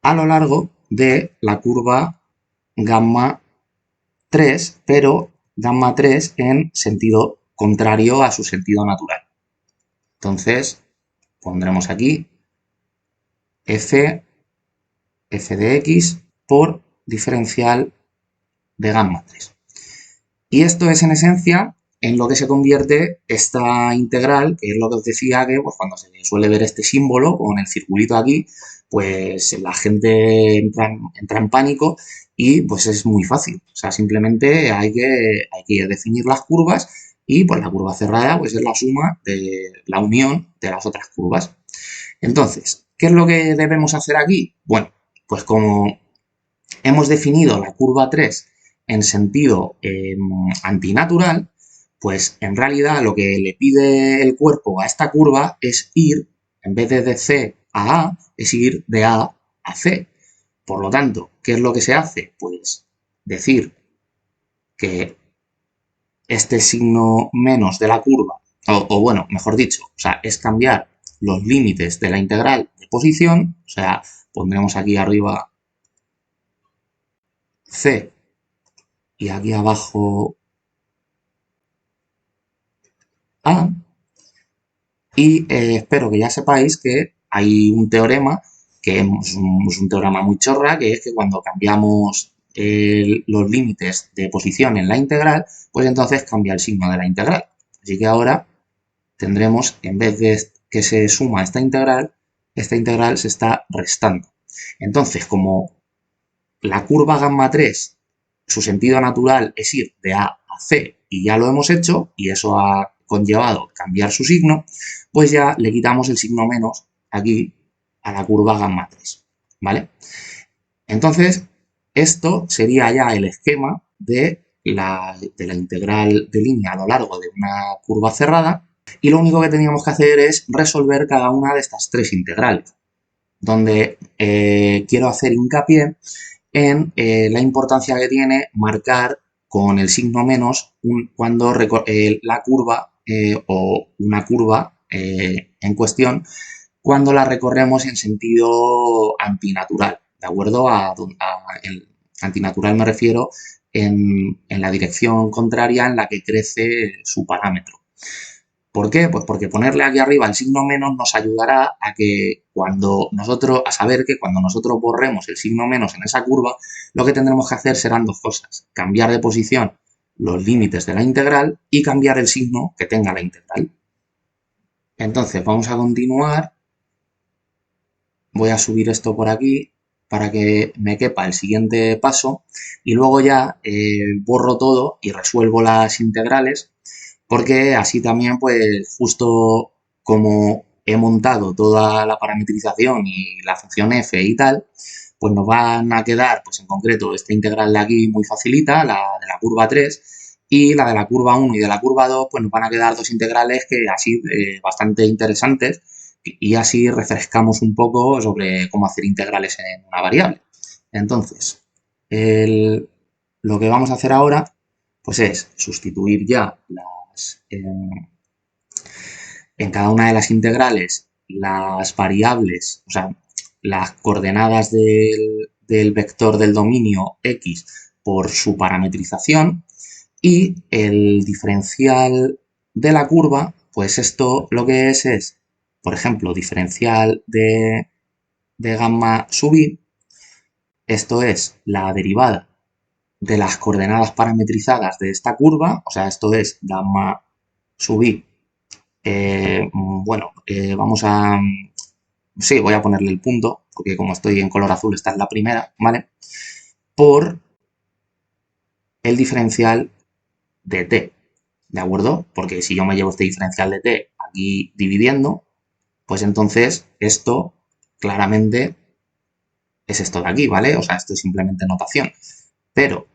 a lo largo de la curva gamma 3, pero gamma 3 en sentido contrario a su sentido natural. Entonces, pondremos aquí f de x por diferencial de gamma 3. Y esto es en esencia en lo que se convierte esta integral, que es lo que os decía que pues, cuando se suele ver este símbolo con el circulito aquí, pues la gente entra en pánico y pues es muy fácil. O sea, simplemente hay que definir las curvas y pues la curva cerrada pues es la suma de la unión de las otras curvas. Entonces, ¿qué es lo que debemos hacer aquí? Bueno, pues como hemos definido la curva 3 en sentido antinatural, pues en realidad lo que le pide el cuerpo a esta curva es ir, en vez de C a, es ir de A a C. Por lo tanto, ¿qué es lo que se hace? Pues decir que este signo menos de la curva, o bueno, mejor dicho, o sea, es cambiar los límites de la integral de posición, o sea, pondremos aquí arriba C y aquí abajo A, Y espero que ya sepáis que hay un teorema, que es un teorema muy chorra, que es que cuando cambiamos los límites de posición en la integral, pues entonces cambia el signo de la integral. Así que ahora tendremos, en vez de que se suma esta integral se está restando. Entonces, como la curva gamma 3, su sentido natural es ir de A a C y ya lo hemos hecho y eso ha conllevado cambiar su signo, pues ya le quitamos el signo menos aquí a la curva gamma 3, ¿vale? Entonces, esto sería ya el esquema de la integral de línea a lo largo de una curva cerrada y lo único que teníamos que hacer es resolver cada una de estas tres integrales, donde quiero hacer hincapié en la importancia que tiene marcar con el signo menos cuando la curva o una curva en cuestión cuando la recorremos en sentido antinatural, ¿de acuerdo? El antinatural me refiero en la dirección contraria en la que crece su parámetro. ¿Por qué? Pues porque ponerle aquí arriba el signo menos nos ayudará a que a saber que cuando nosotros borremos el signo menos en esa curva, lo que tendremos que hacer serán dos cosas: cambiar de posición los límites de la integral y cambiar el signo que tenga la integral. Entonces vamos a continuar. Voy a subir esto por aquí para que me quepa el siguiente paso y luego ya borro todo y resuelvo las integrales, porque así también, pues justo como he montado toda la parametrización y la función f y tal, pues nos van a quedar, pues en concreto, esta integral de aquí muy facilita, la de la curva 3, y la de la curva 1 y de la curva 2, pues nos van a quedar dos integrales que así bastante interesantes y así refrescamos un poco sobre cómo hacer integrales en una variable. Entonces, lo que vamos a hacer ahora, pues es sustituir ya en cada una de las integrales las variables, o sea, las coordenadas del vector del dominio x por su parametrización y el diferencial de la curva, pues esto lo que es, por ejemplo, diferencial de gamma sub i, esto es la derivada de las coordenadas parametrizadas de esta curva, o sea, esto es gamma sub i. Vamos a... Sí, voy a ponerle el punto, porque como estoy en color azul, esta es la primera, ¿vale? Por el diferencial de t, ¿de acuerdo? Porque si yo me llevo este diferencial de t aquí dividiendo, pues entonces esto claramente es esto de aquí, ¿vale? O sea, esto es simplemente notación. Pero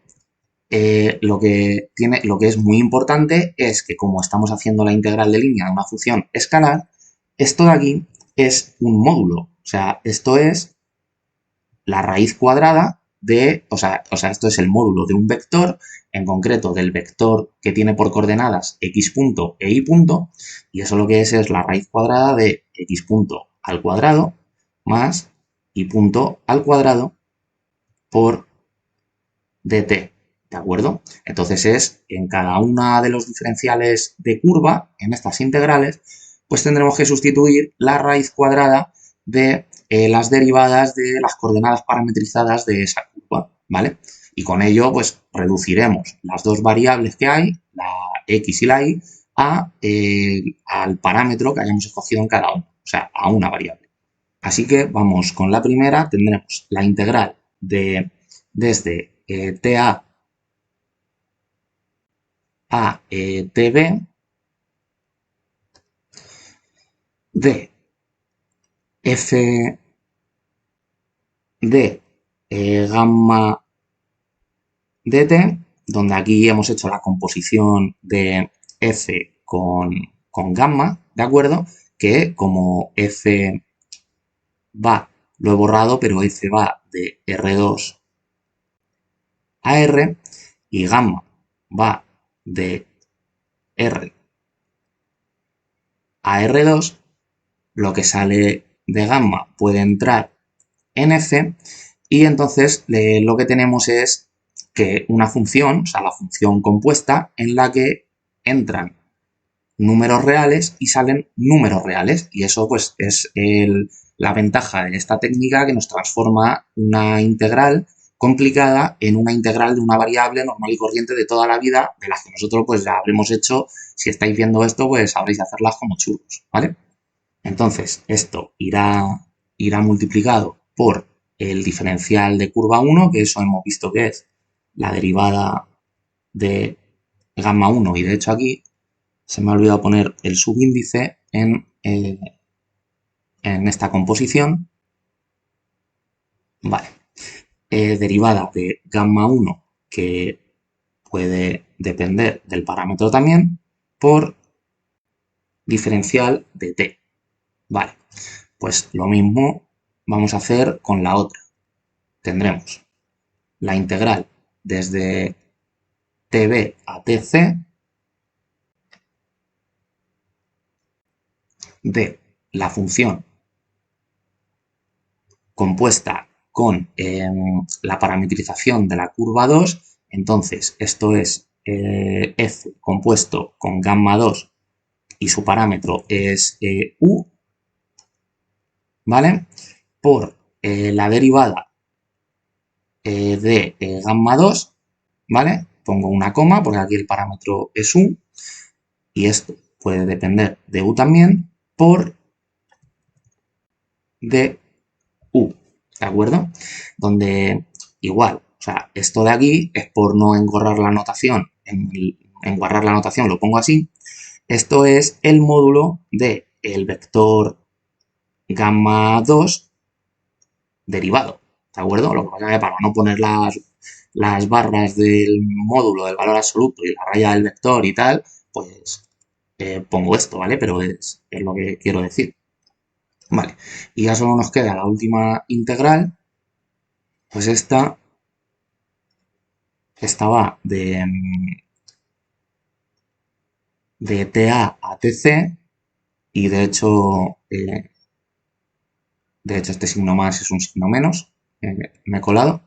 lo que es muy importante es que como estamos haciendo la integral de línea de una función escalar, esto de aquí es un módulo. O sea, esto es la raíz cuadrada esto es el módulo de un vector, en concreto del vector que tiene por coordenadas x punto e y punto, y eso lo que es la raíz cuadrada de x punto al cuadrado más y punto al cuadrado por dt, ¿de acuerdo? Entonces es en cada una de los diferenciales de curva, en estas integrales, pues tendremos que sustituir la raíz cuadrada de las derivadas de las coordenadas parametrizadas de esa curva, ¿vale? Y con ello, pues reduciremos las dos variables que hay, la x y la y, al parámetro que hayamos escogido en cada uno, o sea, a una variable. Así que vamos con la primera, tendremos la integral desde TA a TB de f de gamma dt, donde aquí hemos hecho la composición de f con gamma, ¿de acuerdo? Que como f va, lo he borrado, pero f va de R2 a R y gamma va de R a R2, lo que sale de gamma puede entrar en f y entonces lo que tenemos es que una función, o sea, la función compuesta en la que entran números reales y salen números reales. Y eso pues es la ventaja de esta técnica, que nos transforma una integral complicada en una integral de una variable normal y corriente de toda la vida, de las que nosotros pues ya habremos hecho. Si estáis viendo esto, pues sabréis hacerlas como churros, ¿vale? Entonces, esto irá multiplicado por el diferencial de curva 1, que eso hemos visto que es la derivada de gamma 1, y de hecho aquí se me ha olvidado poner el subíndice en esta composición. Vale. Derivada de gamma 1, que puede depender del parámetro también, por diferencial de t. Vale. Pues lo mismo vamos a hacer con la otra. Tendremos la integral desde tb a tc de la función compuesta con la parametrización de la curva 2. Entonces, esto es f compuesto con gamma 2 y su parámetro es u, ¿vale? Por la derivada de gamma 2, ¿vale? Pongo una coma porque aquí el parámetro es u, y esto puede depender de u también, por du, ¿de acuerdo? Donde igual, o sea, esto de aquí es por no engorrar la notación, enguarrar la notación lo pongo así. Esto es el módulo del vector gamma 2 derivado, ¿de acuerdo? Lo que pasa es que para no poner las barras del módulo del valor absoluto y la raya del vector y tal, pues pongo esto, ¿vale? Pero es lo que quiero decir. Vale, y ya solo nos queda la última integral, pues esta va de TA a TC, y de hecho este signo más es un signo menos, me he colado,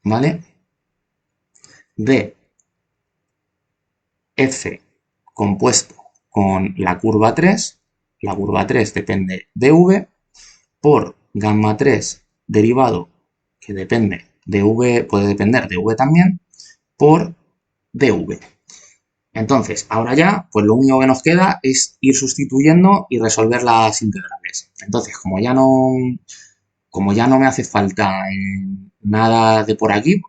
¿vale? De F compuesto con la curva 3 depende de V, por gamma 3 derivado, que depende de V, puede depender de V también, por dV. Entonces, ahora ya, pues lo único que nos queda es ir sustituyendo y resolver las integrales. Entonces, como ya no me hace falta nada de por aquí,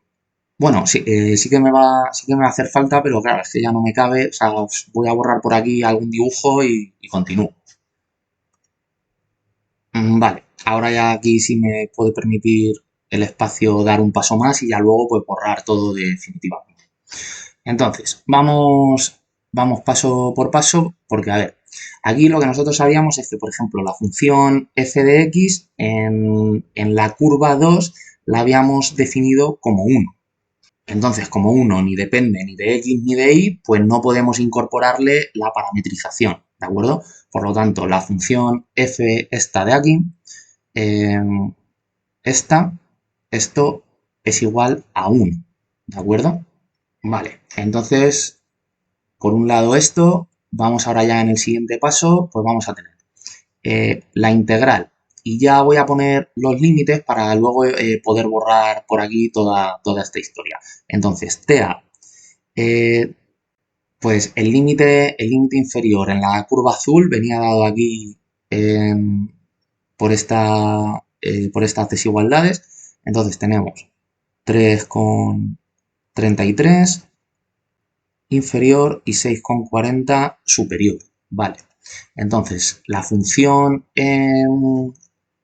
bueno, sí, sí que sí que me va a hacer falta, pero claro, es que ya no me cabe. O sea, voy a borrar por aquí algún dibujo y continúo. Vale, ahora ya aquí sí me puede permitir el espacio dar un paso más y ya luego pues borrar todo definitivamente. Entonces, vamos paso por paso, porque a ver, aquí lo que nosotros sabíamos es que, por ejemplo, la función f de x en la curva 2 la habíamos definido como 1. Entonces, como 1 ni depende ni de x ni de y, pues no podemos incorporarle la parametrización, ¿de acuerdo? Por lo tanto, la función f esta de aquí, eh, esto es igual a 1, ¿de acuerdo? Vale, entonces, por un lado esto, vamos ahora ya en el siguiente paso, pues vamos a tener la integral. Y ya voy a poner los límites para luego poder borrar por aquí toda esta historia. Entonces, TA, eh, pues el límite inferior en la curva azul venía dado aquí eh, por estas desigualdades. Entonces tenemos 3,33 inferior y 6,40 superior. Vale. Entonces, la función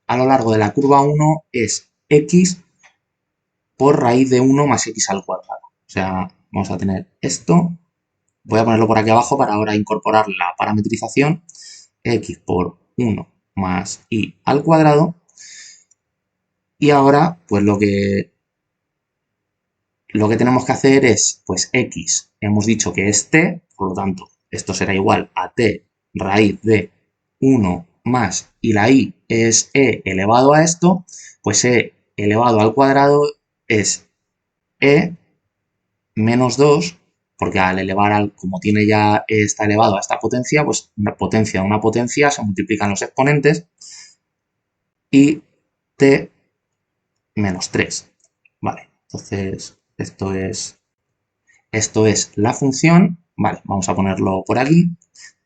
a lo largo de la curva 1 es x por raíz de 1 más x al cuadrado. O sea, vamos a tener esto. Voy a ponerlo por aquí abajo para ahora incorporar la parametrización. X por 1 más y al cuadrado. Y ahora, pues lo que tenemos que hacer es, pues x, hemos dicho que es t, por lo tanto, esto será igual a t raíz de 1 más, y la y es e elevado a esto, pues e elevado al cuadrado es e menos 2 porque al elevar como tiene ya está elevado a esta potencia, pues una potencia se multiplican los exponentes y t menos 3. Vale, entonces esto es la función, vale, vamos a ponerlo por aquí,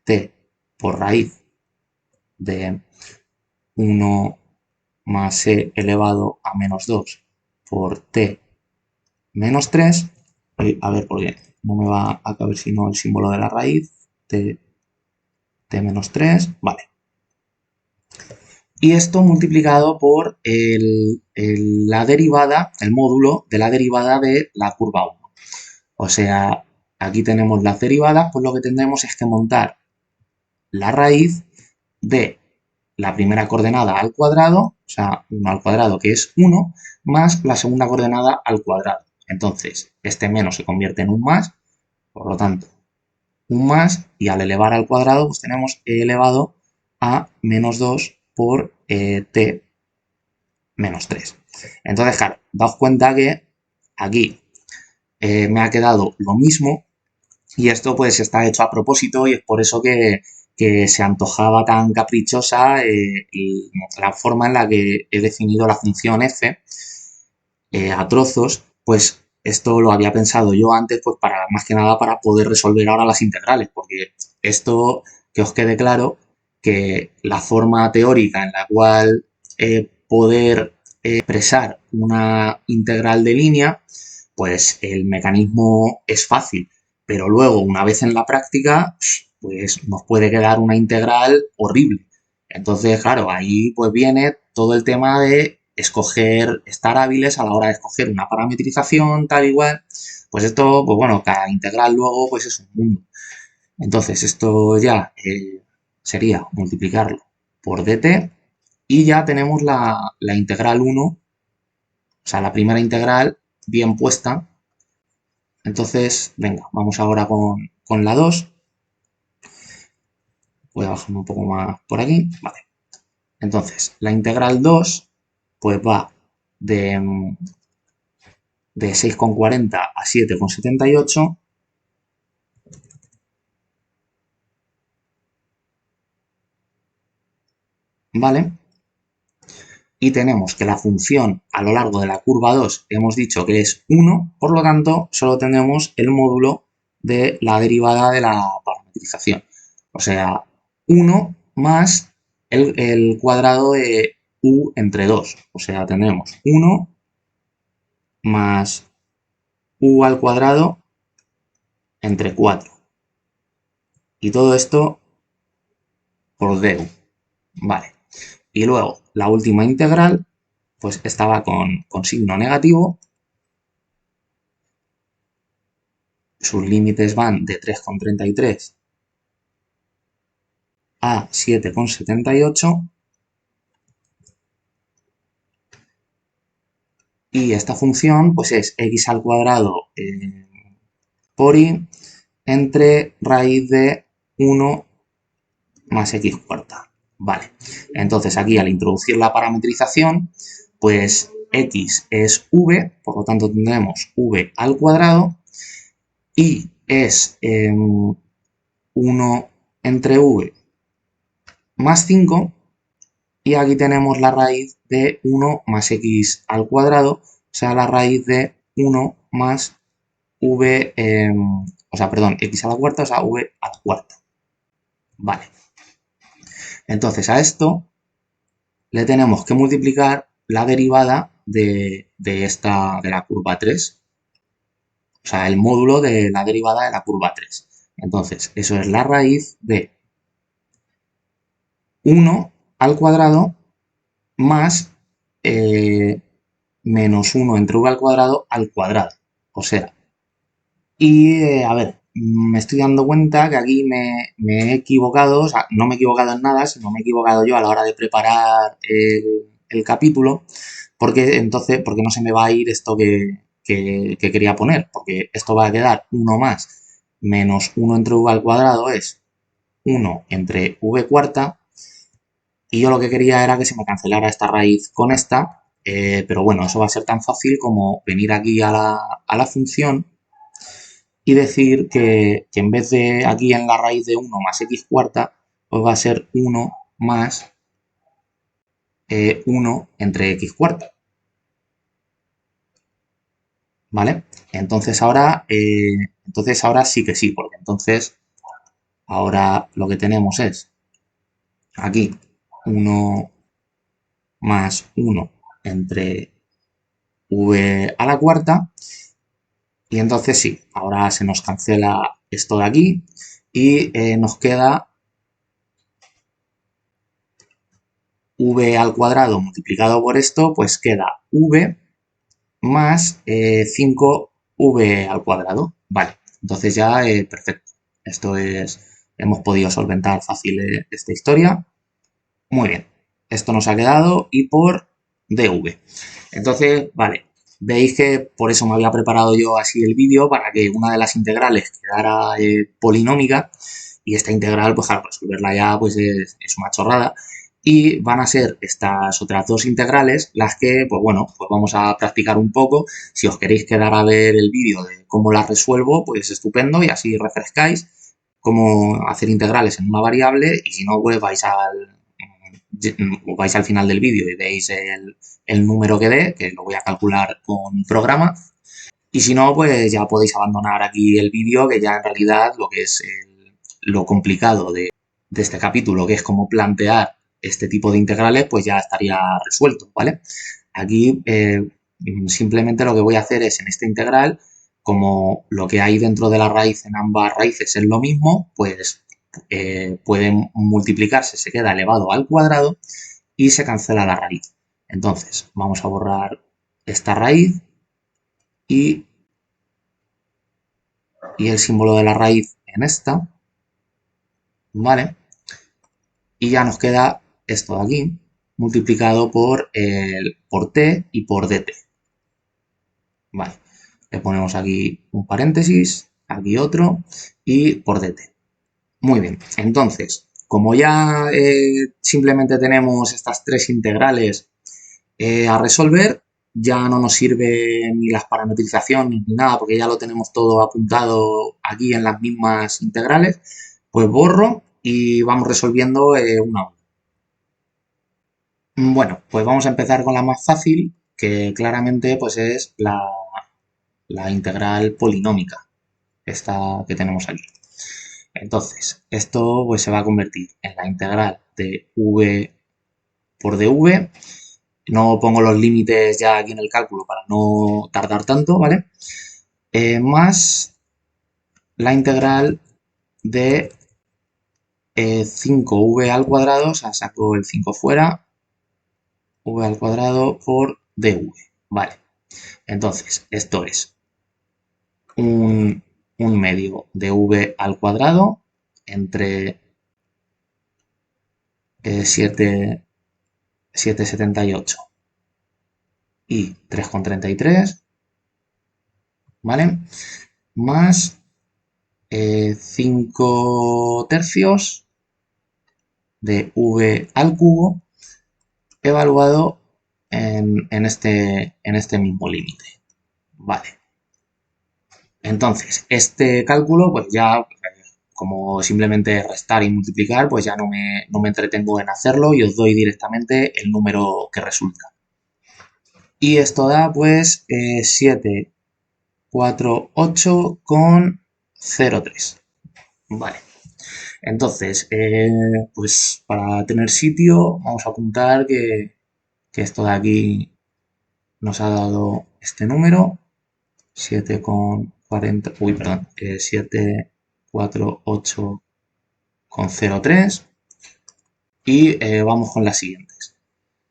t por raíz de 1 más e elevado a menos 2 por t menos 3, a ver, porque no me va a caber sino el símbolo de la raíz, t menos 3, vale. Y esto multiplicado por la derivada, el módulo de la derivada de la curva 1. O sea, aquí tenemos las derivadas, pues lo que tendremos es que montar la raíz de la primera coordenada al cuadrado, o sea, 1 al cuadrado que es 1, más la segunda coordenada al cuadrado. Entonces, este menos se convierte en un más, por lo tanto, un más, y al elevar al cuadrado, pues tenemos e elevado a menos 2 por t menos 3. Entonces, claro, daos cuenta que aquí me ha quedado lo mismo y esto pues está hecho a propósito y es por eso que se antojaba tan caprichosa la forma en la que he definido la función f a trozos, pues esto lo había pensado yo antes, pues para más que nada para poder resolver ahora las integrales, porque esto que os quede claro que la forma teórica en la cual poder expresar una integral de línea, pues el mecanismo es fácil, pero luego una vez en la práctica, pues nos puede quedar una integral horrible. Entonces, claro, ahí pues viene todo el tema de estar hábiles a la hora de escoger una parametrización, tal igual. Pues esto, pues bueno, cada integral luego pues es un mundo. Entonces, esto ya sería multiplicarlo por dt y ya tenemos la integral 1, o sea, la primera integral bien puesta. Entonces, venga, vamos ahora con la 2. Voy a bajarme un poco más por aquí. Vale. Entonces, la integral 2 pues va de 6,40 a 7,78. ¿Vale? Y tenemos que la función a lo largo de la curva 2 hemos dicho que es 1, por lo tanto, solo tenemos el módulo de la derivada de la parametrización. O sea, 1 más el cuadrado de u entre 2. O sea, tendremos 1 más u al cuadrado entre 4. Y todo esto por du. Vale. Y luego, la última integral, pues estaba con signo negativo. Sus límites van de 3,33 a 7,78. Y esta función, pues es x al cuadrado por y entre raíz de 1 más x cuarta. Vale, entonces aquí al introducir la parametrización, pues x es v, por lo tanto tendremos v al cuadrado, y es 1 entre v más 5, y aquí tenemos la raíz de 1 más x al cuadrado, o sea, la raíz de 1 más v, o sea, perdón, x a la cuarta, o sea, v a la cuarta. Vale. Entonces a esto le tenemos que multiplicar la derivada de la curva 3. O sea, el módulo de la derivada de la curva 3. Entonces, eso es la raíz de 1 al cuadrado más menos 1 entre v al cuadrado. O sea, y a ver, me estoy dando cuenta que aquí me he equivocado, o sea, no me he equivocado en nada, sino me he equivocado yo a la hora de preparar el capítulo, porque no se me va a ir esto que quería poner, porque esto va a quedar 1 más menos 1 entre v al cuadrado es 1 entre v cuarta, y yo lo que quería era que se me cancelara esta raíz con esta, pero bueno, eso va a ser tan fácil como venir aquí a la función y decir que en vez de aquí en la raíz de 1 más x cuarta, pues va a ser 1 más 1 entre x cuarta. ¿Vale? Entonces ahora sí que sí, porque entonces ahora lo que tenemos es aquí 1 más 1 entre v a la cuarta. Y entonces sí, ahora se nos cancela esto de aquí y nos queda v al cuadrado multiplicado por esto, pues queda v más 5v al cuadrado. Vale, entonces ya perfecto. Esto es, hemos podido solventar fácil esta historia. Muy bien, esto nos ha quedado y por dv. Entonces, vale, veis que por eso me había preparado yo así el vídeo para que una de las integrales quedara polinómica y esta integral, pues claro, resolverla ya pues es una chorrada. Y van a ser estas otras dos integrales las que, pues bueno, pues vamos a practicar un poco. Si os queréis quedar a ver el vídeo de cómo las resuelvo, pues estupendo y así refrescáis cómo hacer integrales en una variable y si no, pues vais al final del vídeo y veis el número que dé, que lo voy a calcular con un programa. Y si no, pues ya podéis abandonar aquí el vídeo, que ya en realidad lo que es lo complicado de este capítulo, que es cómo plantear este tipo de integrales, pues ya estaría resuelto, ¿vale? Aquí simplemente lo que voy a hacer es en esta integral, como lo que hay dentro de la raíz en ambas raíces es lo mismo, pues pueden multiplicarse, se queda elevado al cuadrado y se cancela la raíz. Entonces, vamos a borrar esta raíz y, y el símbolo de la raíz en esta, ¿vale? Y ya nos queda esto de aquí multiplicado por t y por dt. Vale, le ponemos aquí un paréntesis, aquí otro y por dt. Muy bien, entonces, como ya simplemente tenemos estas tres integrales a resolver, ya no nos sirve ni las parametrizaciones ni nada, porque ya lo tenemos todo apuntado aquí en las mismas integrales. Pues borro y vamos resolviendo una a una. Bueno, pues vamos a empezar con la más fácil, que claramente pues es la integral polinómica, esta que tenemos aquí. Entonces, esto pues se va a convertir en la integral de v por dv. No pongo los límites ya aquí en el cálculo para no tardar tanto, ¿vale? Más la integral de 5v al cuadrado, o sea, saco el 5 fuera, v al cuadrado por dv, ¿vale? Entonces, esto es un medio de v al cuadrado entre 7,78 y 3,33, ¿vale? Más 5 tercios de v al cubo evaluado en este mismo límite. Vale. Entonces, este cálculo, pues ya, como simplemente restar y multiplicar, pues ya no me entretengo en hacerlo y os doy directamente el número que resulta. Y esto da, pues, 748,03. Vale. Entonces, pues para tener sitio, vamos a apuntar que esto de aquí nos ha dado este número, 7,40, uy, perdón, 748,03 y vamos con las siguientes.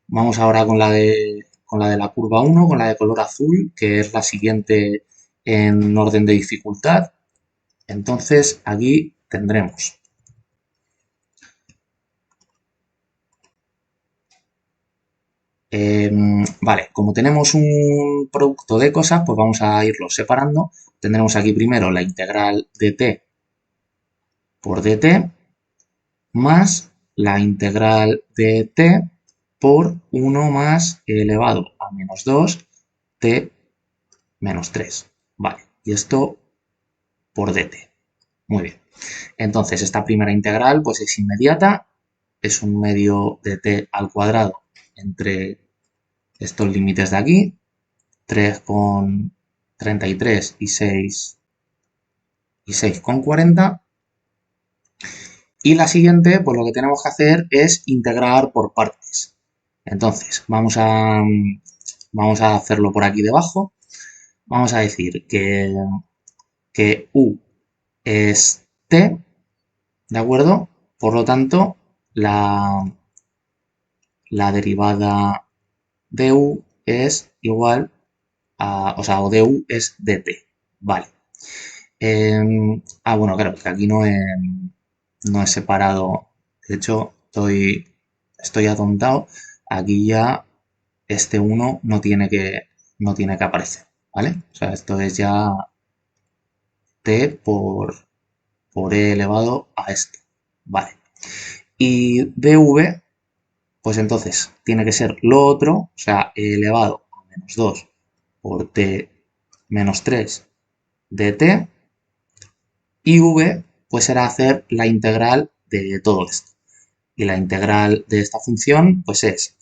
Vamos ahora con la de la curva 1, con la de color azul, que es la siguiente en orden de dificultad. Entonces, aquí tendremos vale, como tenemos un producto de cosas, pues vamos a irlo separando. Tendremos aquí primero la integral de t por dt más la integral de t por 1 más elevado a menos 2 t menos 3. Vale, y esto por dt. Muy bien. Entonces, esta primera integral pues es inmediata, es un medio de t al cuadrado entre estos límites de aquí, 3,33 y 6,40. Y la siguiente, pues lo que tenemos que hacer es integrar por partes. Entonces, vamos a hacerlo por aquí debajo. Vamos a decir que u es t, ¿de acuerdo? Por lo tanto, la derivada de u es igual a, o sea, o de u es dt, vale. Bueno, claro, que aquí no he separado, de hecho, estoy atontado, aquí ya este 1 no tiene que aparecer, ¿vale? O sea, esto es ya t por e elevado a esto, ¿vale? Y dv, pues entonces tiene que ser lo otro, o sea, e elevado a menos 2 por t menos 3 dt, y v pues será hacer la integral de todo esto. Y la integral de esta función pues es,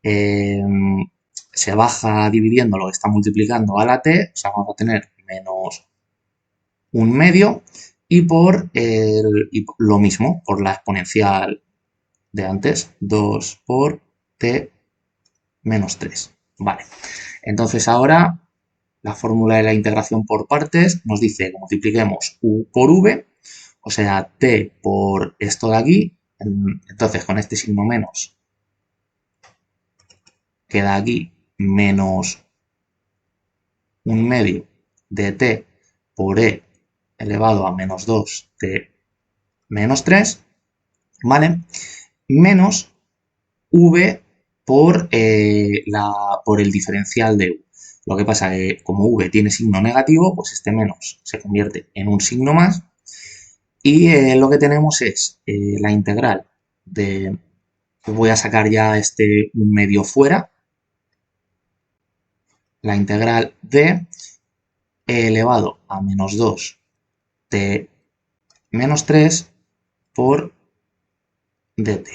se baja dividiendo lo que está multiplicando a la t, o sea, vamos a tener menos un medio, y y lo mismo, por la exponencial de antes, 2 por t menos 3. Vale, entonces ahora la fórmula de la integración por partes nos dice que multipliquemos u por v, o sea, t por esto de aquí, entonces con este signo menos queda aquí menos un medio de t por e elevado a menos 2 t menos 3, ¿vale? Menos v por el diferencial de u. Lo que pasa es que como v tiene signo negativo, pues este menos se convierte en un signo más. Y lo que tenemos es la integral de, voy a sacar ya este un medio fuera, la integral de e elevado a menos 2 t menos 3 por dt.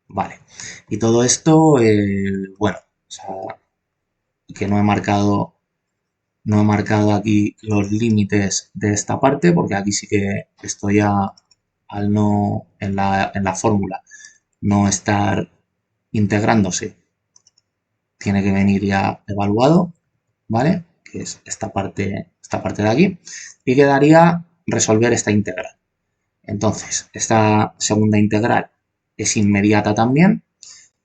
Vale. Y todo esto, bueno, o sea, que no he marcado aquí los límites de esta parte, porque aquí sí que estoy ya al no, en la fórmula, no estar integrándose, tiene que venir ya evaluado, ¿vale? Que es esta parte de aquí, y quedaría resolver esta integral. Entonces, esta segunda integral es inmediata también.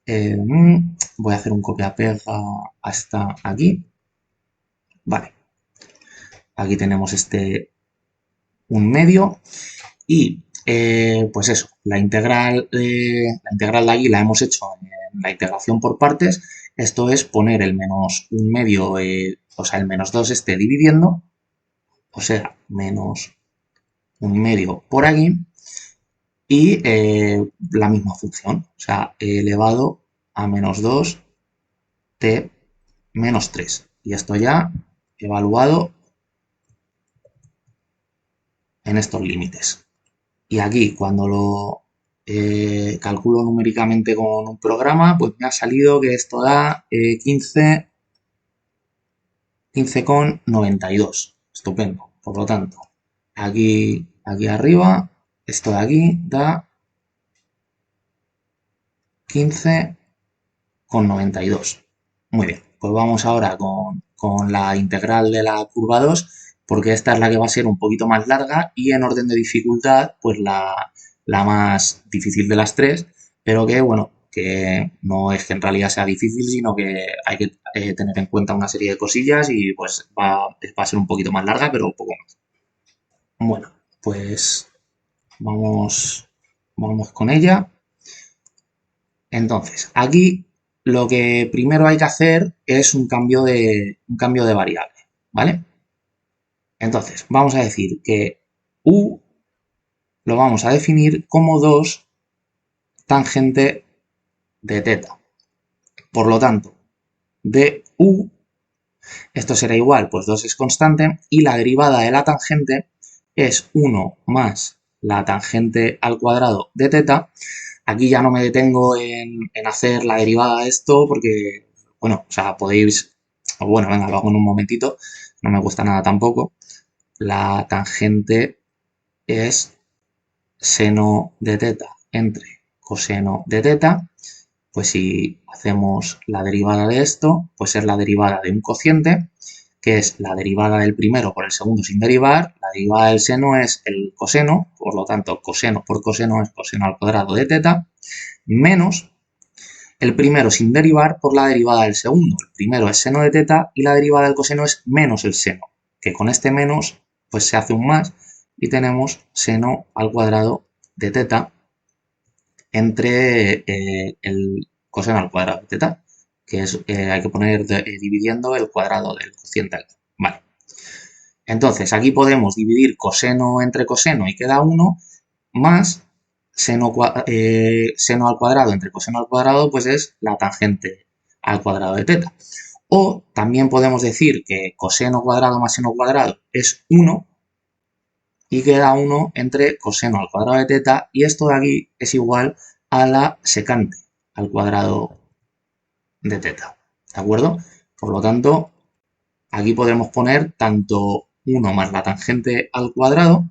Voy a hacer un copia-pega hasta aquí. Vale. Aquí tenemos un medio y pues eso, la integral de aquí la hemos hecho en la integración por partes. Esto es poner el menos un medio, o sea, el menos 2 dividiendo, o sea, menos un medio por aquí, y la misma función, o sea, e elevado a menos 2 t menos 3. Y esto ya evaluado en estos límites. Y aquí, cuando lo calculo numéricamente con un programa, pues me ha salido que esto da 15,92. Estupendo. Por lo tanto, aquí arriba, esto de aquí da 15,92. Muy bien, pues vamos ahora con la integral de la curva 2, porque esta es la que va a ser un poquito más larga y en orden de dificultad, pues la más difícil de las tres, pero que, bueno, que no es que en realidad sea difícil, sino que hay que tener en cuenta una serie de cosillas y pues va a ser un poquito más larga, pero un poco más. Bueno, pues vamos con ella. Entonces, aquí lo que primero hay que hacer es un cambio de variable, ¿vale? Entonces, vamos a decir que u lo vamos a definir como 2 tangente de teta. Por lo tanto, de u, esto será igual, pues 2 es constante, y la derivada de la tangente es 1 más la tangente al cuadrado de teta. Aquí ya no me detengo en hacer la derivada de esto porque, bueno, o sea, podéis, bueno, venga, lo hago en un momentito, no me cuesta nada tampoco. La tangente es seno de teta entre coseno de teta. Pues si hacemos la derivada de esto, pues es la derivada de un cociente, que es la derivada del primero por el segundo sin derivar. La derivada del seno es el coseno, por lo tanto, coseno por coseno es coseno al cuadrado de teta, menos el primero sin derivar por la derivada del segundo. El primero es seno de teta y la derivada del coseno es menos el seno, que con este menos pues se hace un más y tenemos seno al cuadrado de teta entre el coseno al cuadrado de teta, que es, hay que poner dividiendo el cuadrado del cociente. Vale. Entonces, aquí podemos dividir coseno entre coseno y queda 1, más seno, seno al cuadrado entre coseno al cuadrado, pues es la tangente al cuadrado de teta. O también podemos decir que coseno cuadrado más seno cuadrado es 1 y queda 1 entre coseno al cuadrado de teta y esto de aquí es igual a la secante al cuadrado de teta, ¿de acuerdo? Por lo tanto, aquí podemos poner tanto 1 más la tangente al cuadrado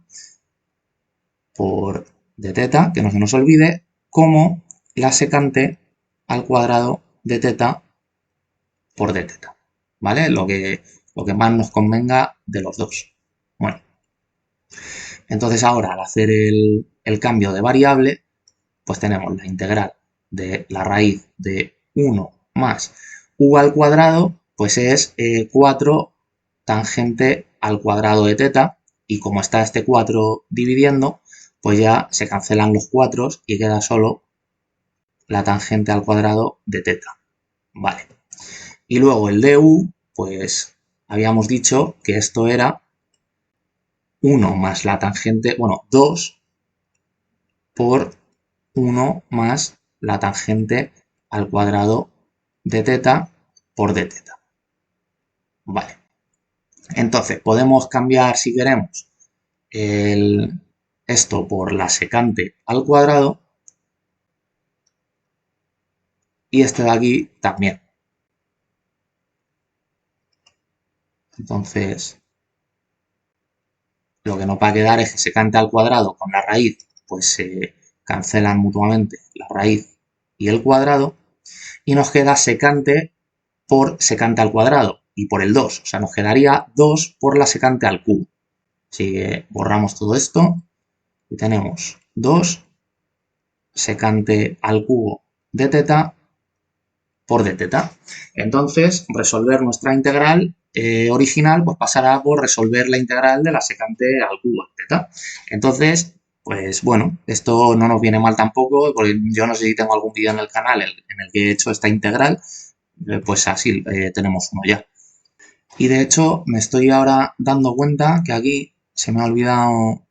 por de teta, que no se nos olvide, como la secante al cuadrado de teta por de teta, ¿vale? Lo que más nos convenga de los dos. Bueno, entonces ahora al hacer el cambio de variable, pues tenemos la integral de la raíz de 1 más u al cuadrado, pues es 4 tangente al cuadrado de teta, y como está este 4 dividiendo, pues ya se cancelan los 4 y queda solo la tangente al cuadrado de teta. Vale. Y luego el du, pues habíamos dicho que esto era 1 más la tangente, bueno, 2 por 1 más la tangente al cuadrado de teta por d teta. Vale. Entonces, podemos cambiar, si queremos, esto por la secante al cuadrado y este de aquí también. Entonces, lo que nos va a quedar es que secante al cuadrado con la raíz, pues se cancelan mutuamente la raíz y el cuadrado, y nos queda secante por secante al cuadrado y por el 2. O sea, nos quedaría 2 por la secante al cubo. Así que borramos todo esto y tenemos 2 secante al cubo de teta por d teta. Entonces, resolver nuestra integral original pues pasará por resolver la integral de la secante al cubo de teta. Entonces, pues bueno, esto no nos viene mal tampoco, porque yo no sé si tengo algún vídeo en el canal en el que he hecho esta integral, pues así tenemos uno ya. Y de hecho, me estoy ahora dando cuenta que aquí se me ha olvidado, o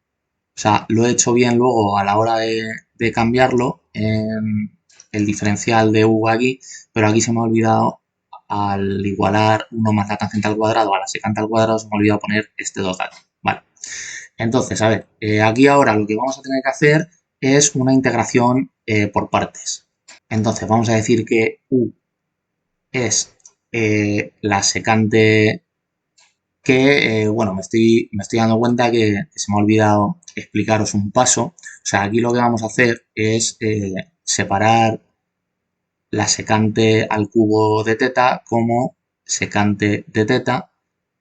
sea, lo he hecho bien luego a la hora de cambiarlo en el diferencial de u aquí, pero aquí se me ha olvidado, al igualar 1 más la tangente al cuadrado a la secante al cuadrado, se me ha olvidado poner este 2 aquí. Vale. Entonces, a ver, aquí ahora lo que vamos a tener que hacer es una integración por partes. Entonces, vamos a decir que u es la secante que, bueno, me estoy dando cuenta que se me ha olvidado explicaros un paso. O sea, aquí lo que vamos a hacer es separar la secante al cubo de teta como secante de teta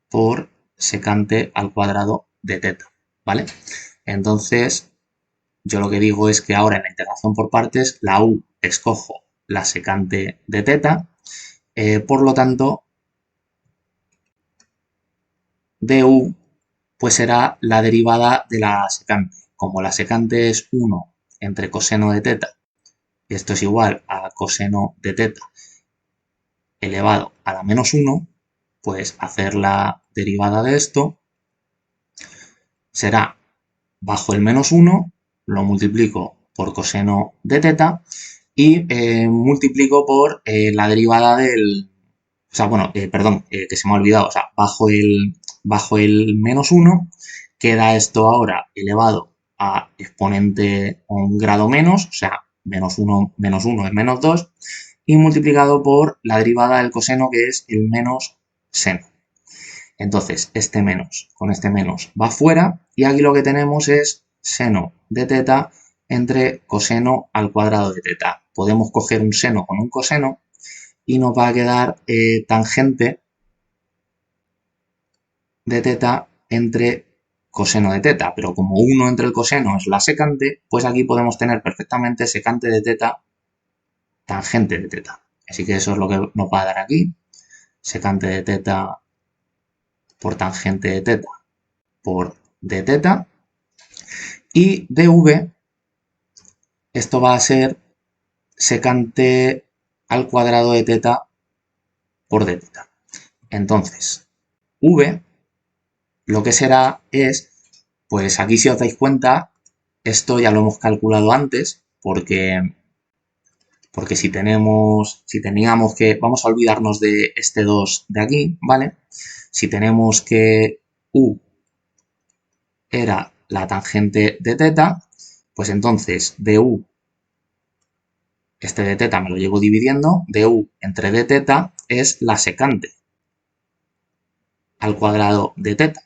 por secante al cuadrado de teta, ¿vale? Entonces, yo lo que digo es que ahora en la integración por partes, la u escojo la secante de teta, por lo tanto, du pues será la derivada de la secante. Como la secante es 1 entre coseno de teta, y esto es igual a coseno de teta elevado a la menos 1, pues hacer la derivada de esto será bajo el menos 1, lo multiplico por coseno de teta y multiplico por la derivada del... O sea, bueno, perdón, que se me ha olvidado. O sea, bajo el menos 1, queda esto ahora elevado a exponente a un grado menos, o sea, menos 1 es menos 2, y multiplicado por la derivada del coseno, que es el menos seno. Entonces, este menos con este menos va fuera, y aquí lo que tenemos es seno de teta entre coseno al cuadrado de teta. Podemos coger un seno con un coseno y nos va a quedar tangente de teta entre coseno de teta, pero como 1 entre el coseno es la secante, pues aquí podemos tener perfectamente secante de teta, tangente de teta. Así que eso es lo que nos va a dar aquí, secante de teta por tangente de teta por de teta, y dv, esto va a ser secante al cuadrado de teta por d teta. Entonces, v lo que será es, pues aquí si os dais cuenta, esto ya lo hemos calculado antes, porque si teníamos que, vamos a olvidarnos de este 2 de aquí, ¿vale? Si tenemos que u era la tangente de teta, pues entonces du, este de teta me lo llevo dividiendo, du entre d teta es la secante al cuadrado de teta.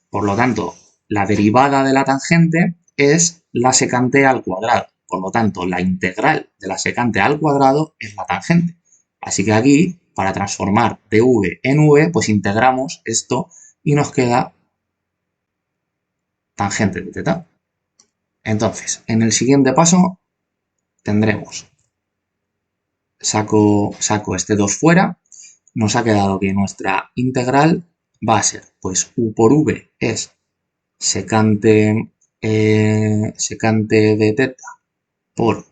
Por lo tanto, la derivada de la tangente es la secante al cuadrado. Por lo tanto, la integral de la secante al cuadrado es la tangente. Así que aquí, para transformar dv en v, pues integramos esto y nos queda tangente de teta. Entonces, en el siguiente paso tendremos, saco este 2 fuera, nos ha quedado que nuestra integral va a ser, pues u por v es secante, secante de teta por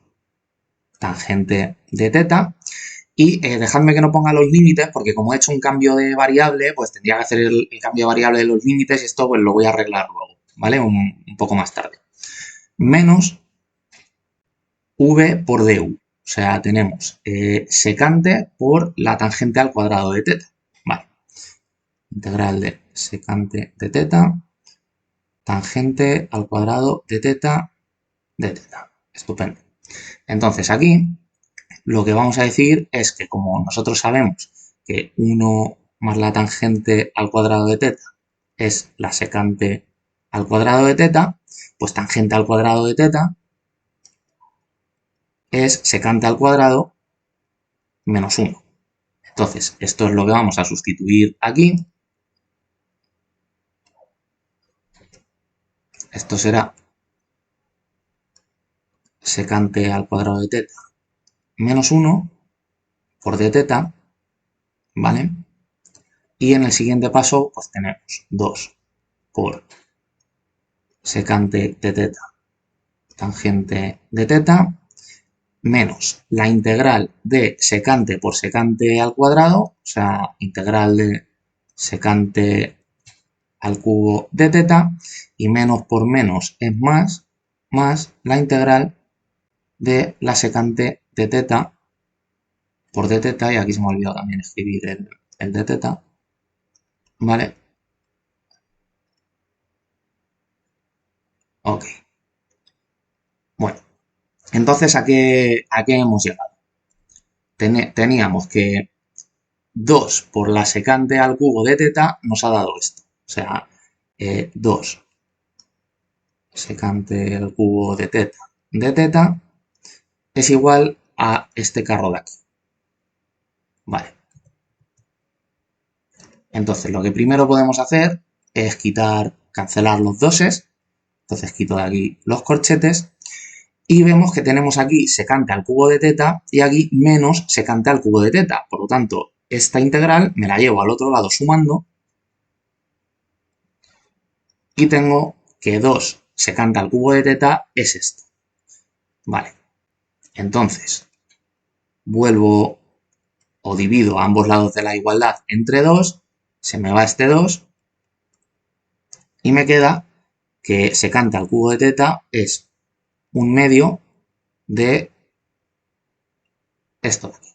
tangente de teta. Y dejadme que no ponga los límites, porque como he hecho un cambio de variable, pues tendría que hacer el cambio de variable de los límites, y esto pues lo voy a arreglar luego, ¿vale? Un poco más tarde. Menos v por du. O sea, tenemos secante por la tangente al cuadrado de teta. Vale. Integral de secante de teta, tangente al cuadrado de teta, de teta. Estupendo. Entonces aquí lo que vamos a decir es que como nosotros sabemos que 1 más la tangente al cuadrado de teta es la secante al cuadrado de teta, pues tangente al cuadrado de teta es secante al cuadrado menos 1. Entonces, esto es lo que vamos a sustituir aquí. Esto será secante al cuadrado de teta menos 1 por d teta, ¿vale? Y en el siguiente paso, pues tenemos 2 por secante de teta, tangente de teta, menos la integral de secante por secante al cuadrado, o sea, integral de secante al cubo de teta, y menos por menos es más, más la integral de la secante de teta por d teta, y aquí se me ha olvidado también escribir el d teta, ¿vale? Ok. Bueno, entonces, ¿a qué hemos llegado? Teníamos que 2 por la secante al cubo de teta nos ha dado esto. O sea, 2 secante al cubo de teta es igual a este carro de aquí. Vale. Entonces, lo que primero podemos hacer es cancelar los doses. Entonces, quito de aquí los corchetes. Y vemos que tenemos aquí secante al cubo de teta y aquí menos secante al cubo de teta. Por lo tanto, esta integral me la llevo al otro lado sumando y tengo que 2 secante al cubo de teta es esto. Vale, entonces vuelvo o divido a ambos lados de la igualdad entre 2, se me va este 2 y me queda que secante al cubo de teta es un medio de esto de aquí.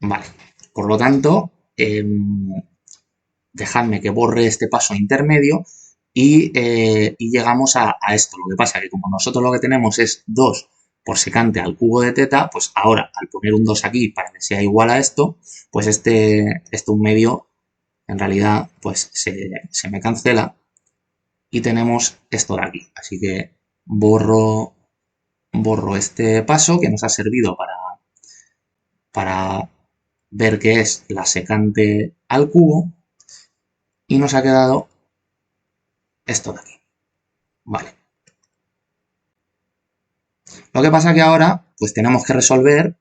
Vale, por lo tanto, dejadme que borre este paso intermedio y llegamos a esto. Lo que pasa es que como nosotros lo que tenemos es 2 por secante al cubo de teta, pues ahora al poner un 2 aquí para que sea igual a esto, pues esto un medio en realidad pues se me cancela y tenemos esto de aquí. Así que borro este paso que nos ha servido para ver qué es la secante al cubo y nos ha quedado esto de aquí. Vale. Lo que pasa que ahora pues tenemos que resolver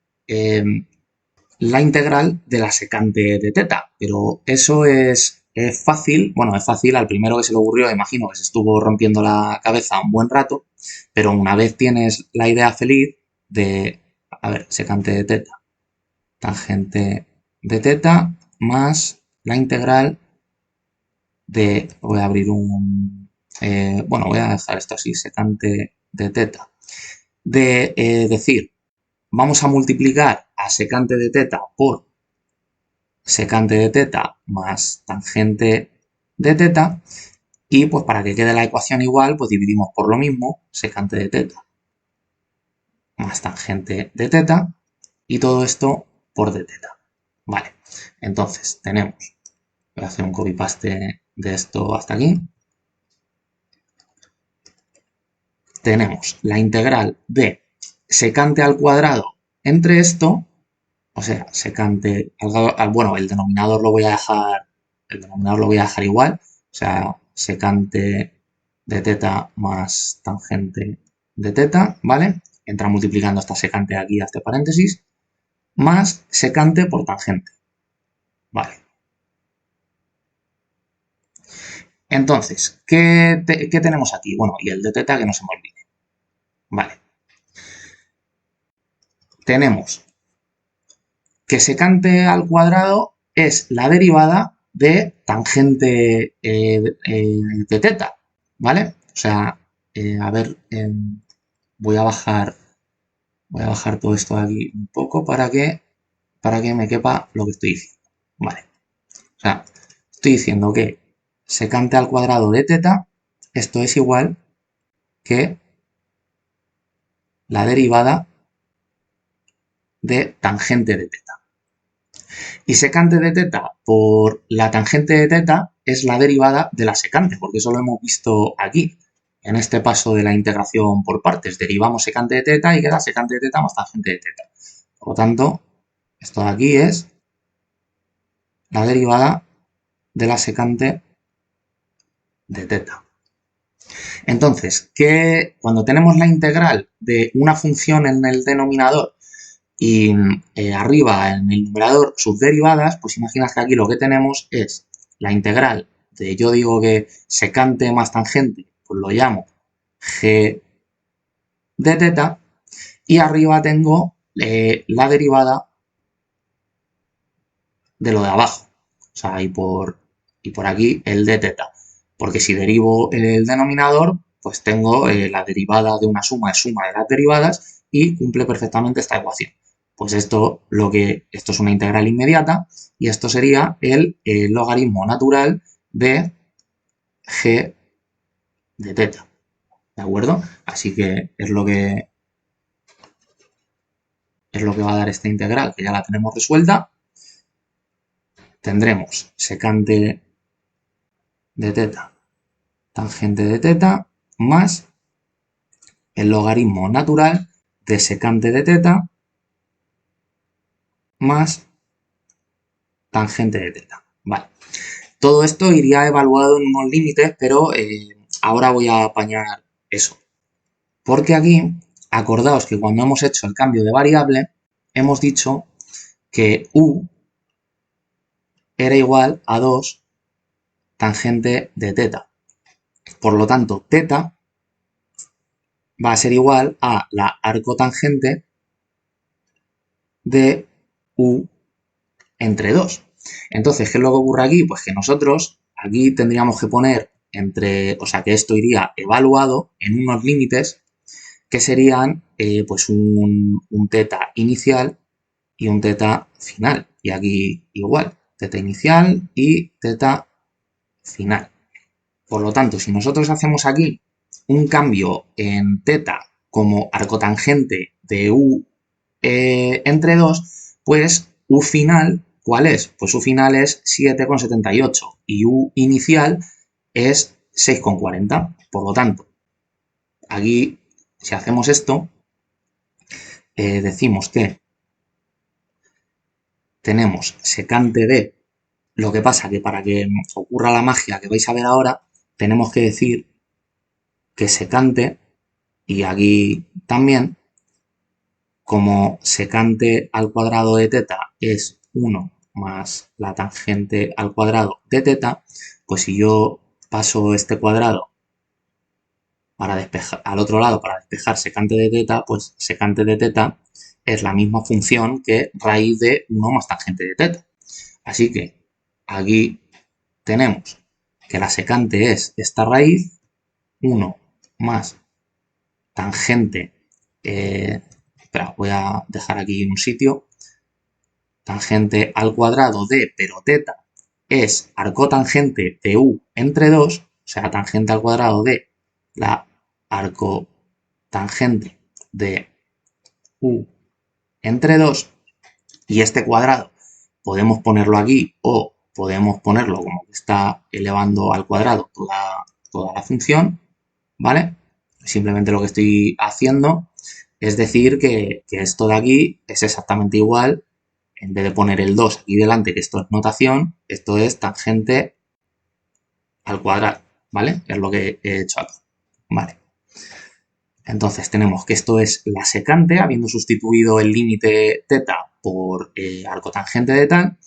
la integral de la secante de teta, pero eso es fácil, bueno, es fácil, al primero que se le ocurrió, imagino que se estuvo rompiendo la cabeza un buen rato, pero una vez tienes la idea feliz de, a ver, secante de teta, tangente de teta más la integral de, voy a abrir bueno, voy a dejar esto así, secante de teta, de decir, vamos a multiplicar a secante de teta por secante de teta más tangente de teta y pues para que quede la ecuación igual, pues dividimos por lo mismo secante de teta más tangente de teta y todo esto por d teta. Vale, entonces tenemos, voy a hacer un copy paste de esto hasta aquí. Tenemos la integral de secante al cuadrado entre esto, o sea, secante bueno, el denominador lo voy a dejar igual, o sea, secante de teta más tangente de teta, ¿vale? Entra multiplicando esta secante aquí a este paréntesis, más secante por tangente, ¿vale? Entonces, ¿qué tenemos aquí? Bueno, y el de teta que no se me olvide, ¿vale? Tenemos que secante al cuadrado es la derivada de tangente de teta, ¿vale? O sea, a ver, voy a bajar todo esto de aquí un poco para que me quepa lo que estoy diciendo, ¿vale? O sea, estoy diciendo que secante al cuadrado de teta, esto es igual que la derivada de tangente de teta. Y secante de teta por la tangente de teta es la derivada de la secante, porque eso lo hemos visto aquí, en este paso de la integración por partes. Derivamos secante de teta y queda secante de teta más tangente de teta. Por lo tanto, esto de aquí es la derivada de la secante de teta. Entonces, cuando tenemos la integral de una función en el denominador y arriba en el numerador sus derivadas, pues imaginas que aquí lo que tenemos es la integral de, yo digo que secante más tangente, pues lo llamo g de teta, y arriba tengo la derivada de lo de abajo, o sea, y por aquí el de teta, porque si derivo el denominador, pues tengo la derivada de una suma es suma de las derivadas y cumple perfectamente esta ecuación. Pues esto es una integral inmediata y esto sería el logaritmo natural de g de teta, ¿de acuerdo? Así que es lo que va a dar esta integral, que ya la tenemos resuelta. Tendremos secante de teta, tangente de teta, más el logaritmo natural de secante de teta más tangente de teta. Vale. Todo esto iría evaluado en unos límites, pero ahora voy a apañar eso. Porque aquí, acordaos que cuando hemos hecho el cambio de variable, hemos dicho que u era igual a 2 tangente de teta. Por lo tanto, teta va a ser igual a la arcotangente de u entre 2. Entonces, ¿qué es lo que ocurre aquí? Pues que nosotros aquí tendríamos que poner o sea, que esto iría evaluado en unos límites que serían pues un teta inicial y un teta final. Y aquí igual, teta inicial y teta final. Por lo tanto, si nosotros hacemos aquí un cambio en teta como arcotangente de u entre 2, pues u final, ¿cuál es? Pues u final es 7,78 y u inicial es 6,40. Por lo tanto, aquí, si hacemos esto, decimos que tenemos secante de, lo que pasa que para que ocurra la magia que vais a ver ahora, tenemos que decir que secante, y aquí también, como secante al cuadrado de teta es 1 más la tangente al cuadrado de teta, pues si yo paso este cuadrado para despejar, al otro lado para despejar secante de teta, pues secante de teta es la misma función que raíz de 1 más tangente de teta. Así que aquí tenemos que la secante es esta raíz, 1 más tangente, espera, voy a dejar aquí un sitio, tangente al cuadrado de, pero teta es arcotangente de u entre 2, o sea, tangente al cuadrado de la arcotangente de u entre 2, y este cuadrado podemos ponerlo aquí o podemos ponerlo como que está elevando al cuadrado toda la función, ¿vale? Simplemente lo que estoy haciendo es decir que esto de aquí es exactamente igual, en vez de poner el 2 aquí delante, que esto es notación, esto es tangente al cuadrado, ¿vale? Es lo que he hecho acá, ¿vale? Entonces tenemos que esto es la secante, habiendo sustituido el límite teta por arcotangente de tal,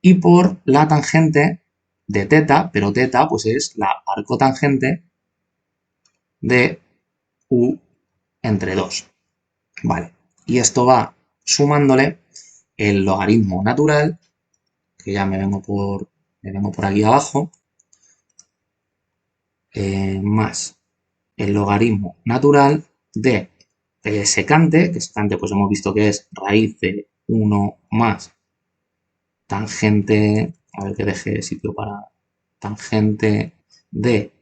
y por la tangente de teta, pero teta pues es la arcotangente de u entre 2, ¿vale? Y esto va sumándole el logaritmo natural, que ya me vengo por aquí abajo, más el logaritmo natural de secante, que secante pues hemos visto que es raíz de 1 más tangente, a ver que deje sitio para tangente de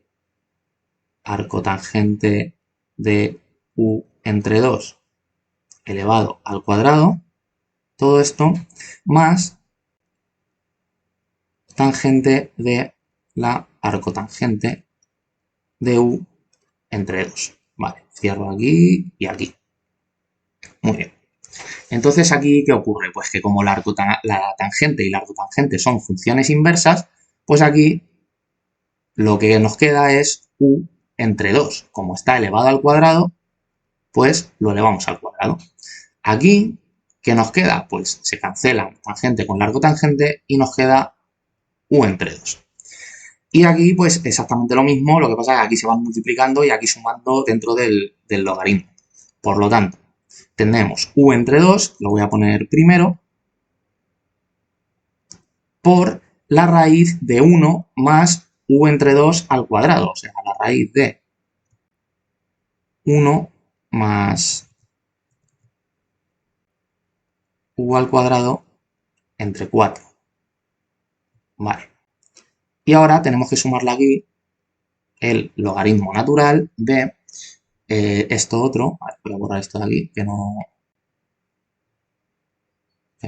arcotangente de u entre 2 elevado al cuadrado, todo esto más tangente de la arcotangente de u entre 2. Vale, cierro aquí y aquí. Muy bien. Entonces, ¿aquí qué ocurre? Pues que como la tangente y la arcotangente son funciones inversas, pues aquí lo que nos queda es u entre 2. Como está elevado al cuadrado, pues lo elevamos al cuadrado. Aquí, ¿qué nos queda? Pues se cancelan tangente con largo tangente y nos queda u entre 2. Y aquí, pues exactamente lo mismo, lo que pasa es que aquí se van multiplicando y aquí sumando dentro del logaritmo. Por lo tanto, tenemos u entre 2, lo voy a poner primero, por la raíz de 1 más u entre 2 al cuadrado, o sea, la raíz de 1 más u al cuadrado entre 4. Vale. Y ahora tenemos que sumarle aquí el logaritmo natural de esto otro. Vale, voy a borrar esto de aquí, que no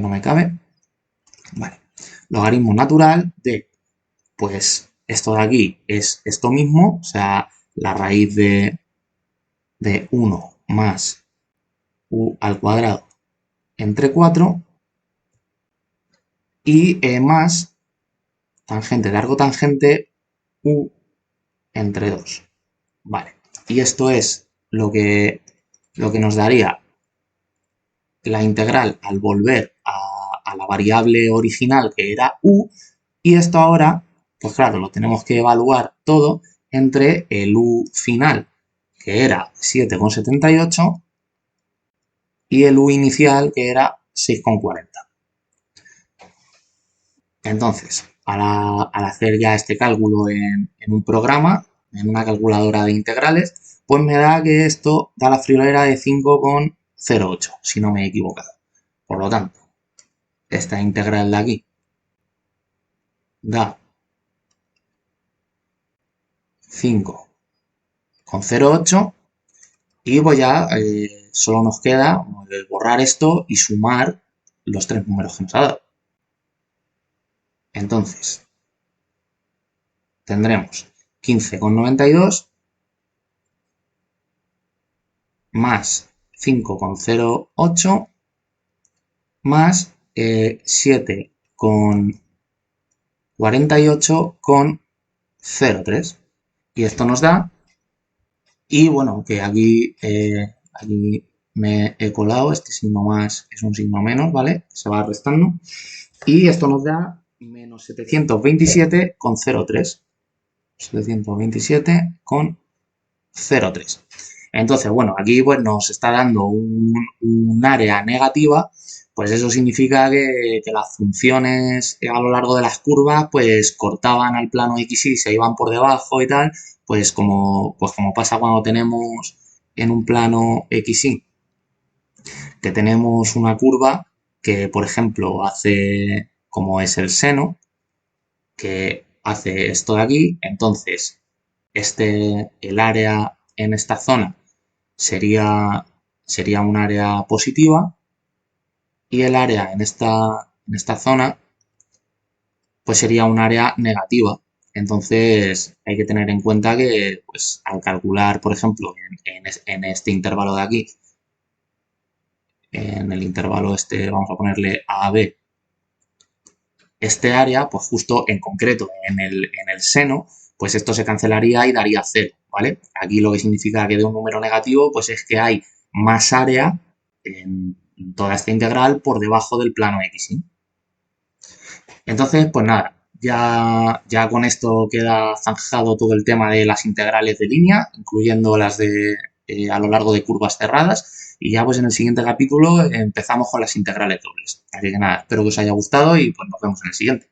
me cabe. Vale. Logaritmo natural de, pues, esto de aquí es esto mismo, o sea, la raíz de 1 más u al cuadrado entre 4 y más tangente de arcotangente u entre 2. Vale. Y esto es lo que nos daría la integral al volver a la variable original que era u, y esto ahora, pues claro, lo tenemos que evaluar todo entre el u final, que era 7,78, y el u inicial, que era 6,40. Entonces, al hacer ya este cálculo en un programa, en una calculadora de integrales, pues me da que esto da la friolera de 5,08, si no me he equivocado. Por lo tanto, esta integral de aquí da 5,08 y pues ya solo nos queda borrar esto y sumar los tres números que nos ha dado. Entonces, tendremos 15,92 más 5,08 más 7,48,03. Y esto nos da, y bueno, que aquí me he colado, este signo más es un signo menos, ¿vale? Se va restando. Y esto nos da menos 727,03. 727,03. Entonces, bueno, aquí pues nos está dando un área negativa, pues eso significa que las funciones a lo largo de las curvas pues cortaban al plano X y se iban por debajo y tal, pues como pasa cuando tenemos en un plano XY, que tenemos una curva que, por ejemplo, hace como es el seno, que hace esto de aquí, entonces el área en esta zona sería, sería un área positiva y el área en esta zona pues sería un área negativa. Entonces hay que tener en cuenta que pues, al calcular, por ejemplo, en este intervalo de aquí, en el intervalo este, vamos a ponerle A, B, este área, pues justo en concreto en el seno, pues esto se cancelaría y daría 0, ¿vale? Aquí lo que significa que de un número negativo, pues es que hay más área en toda esta integral por debajo del plano X, ¿sí? Entonces, pues nada, ya con esto queda zanjado todo el tema de las integrales de línea, incluyendo las de a lo largo de curvas cerradas. Y ya pues en el siguiente capítulo empezamos con las integrales dobles. Así que nada, espero que os haya gustado y pues nos vemos en el siguiente.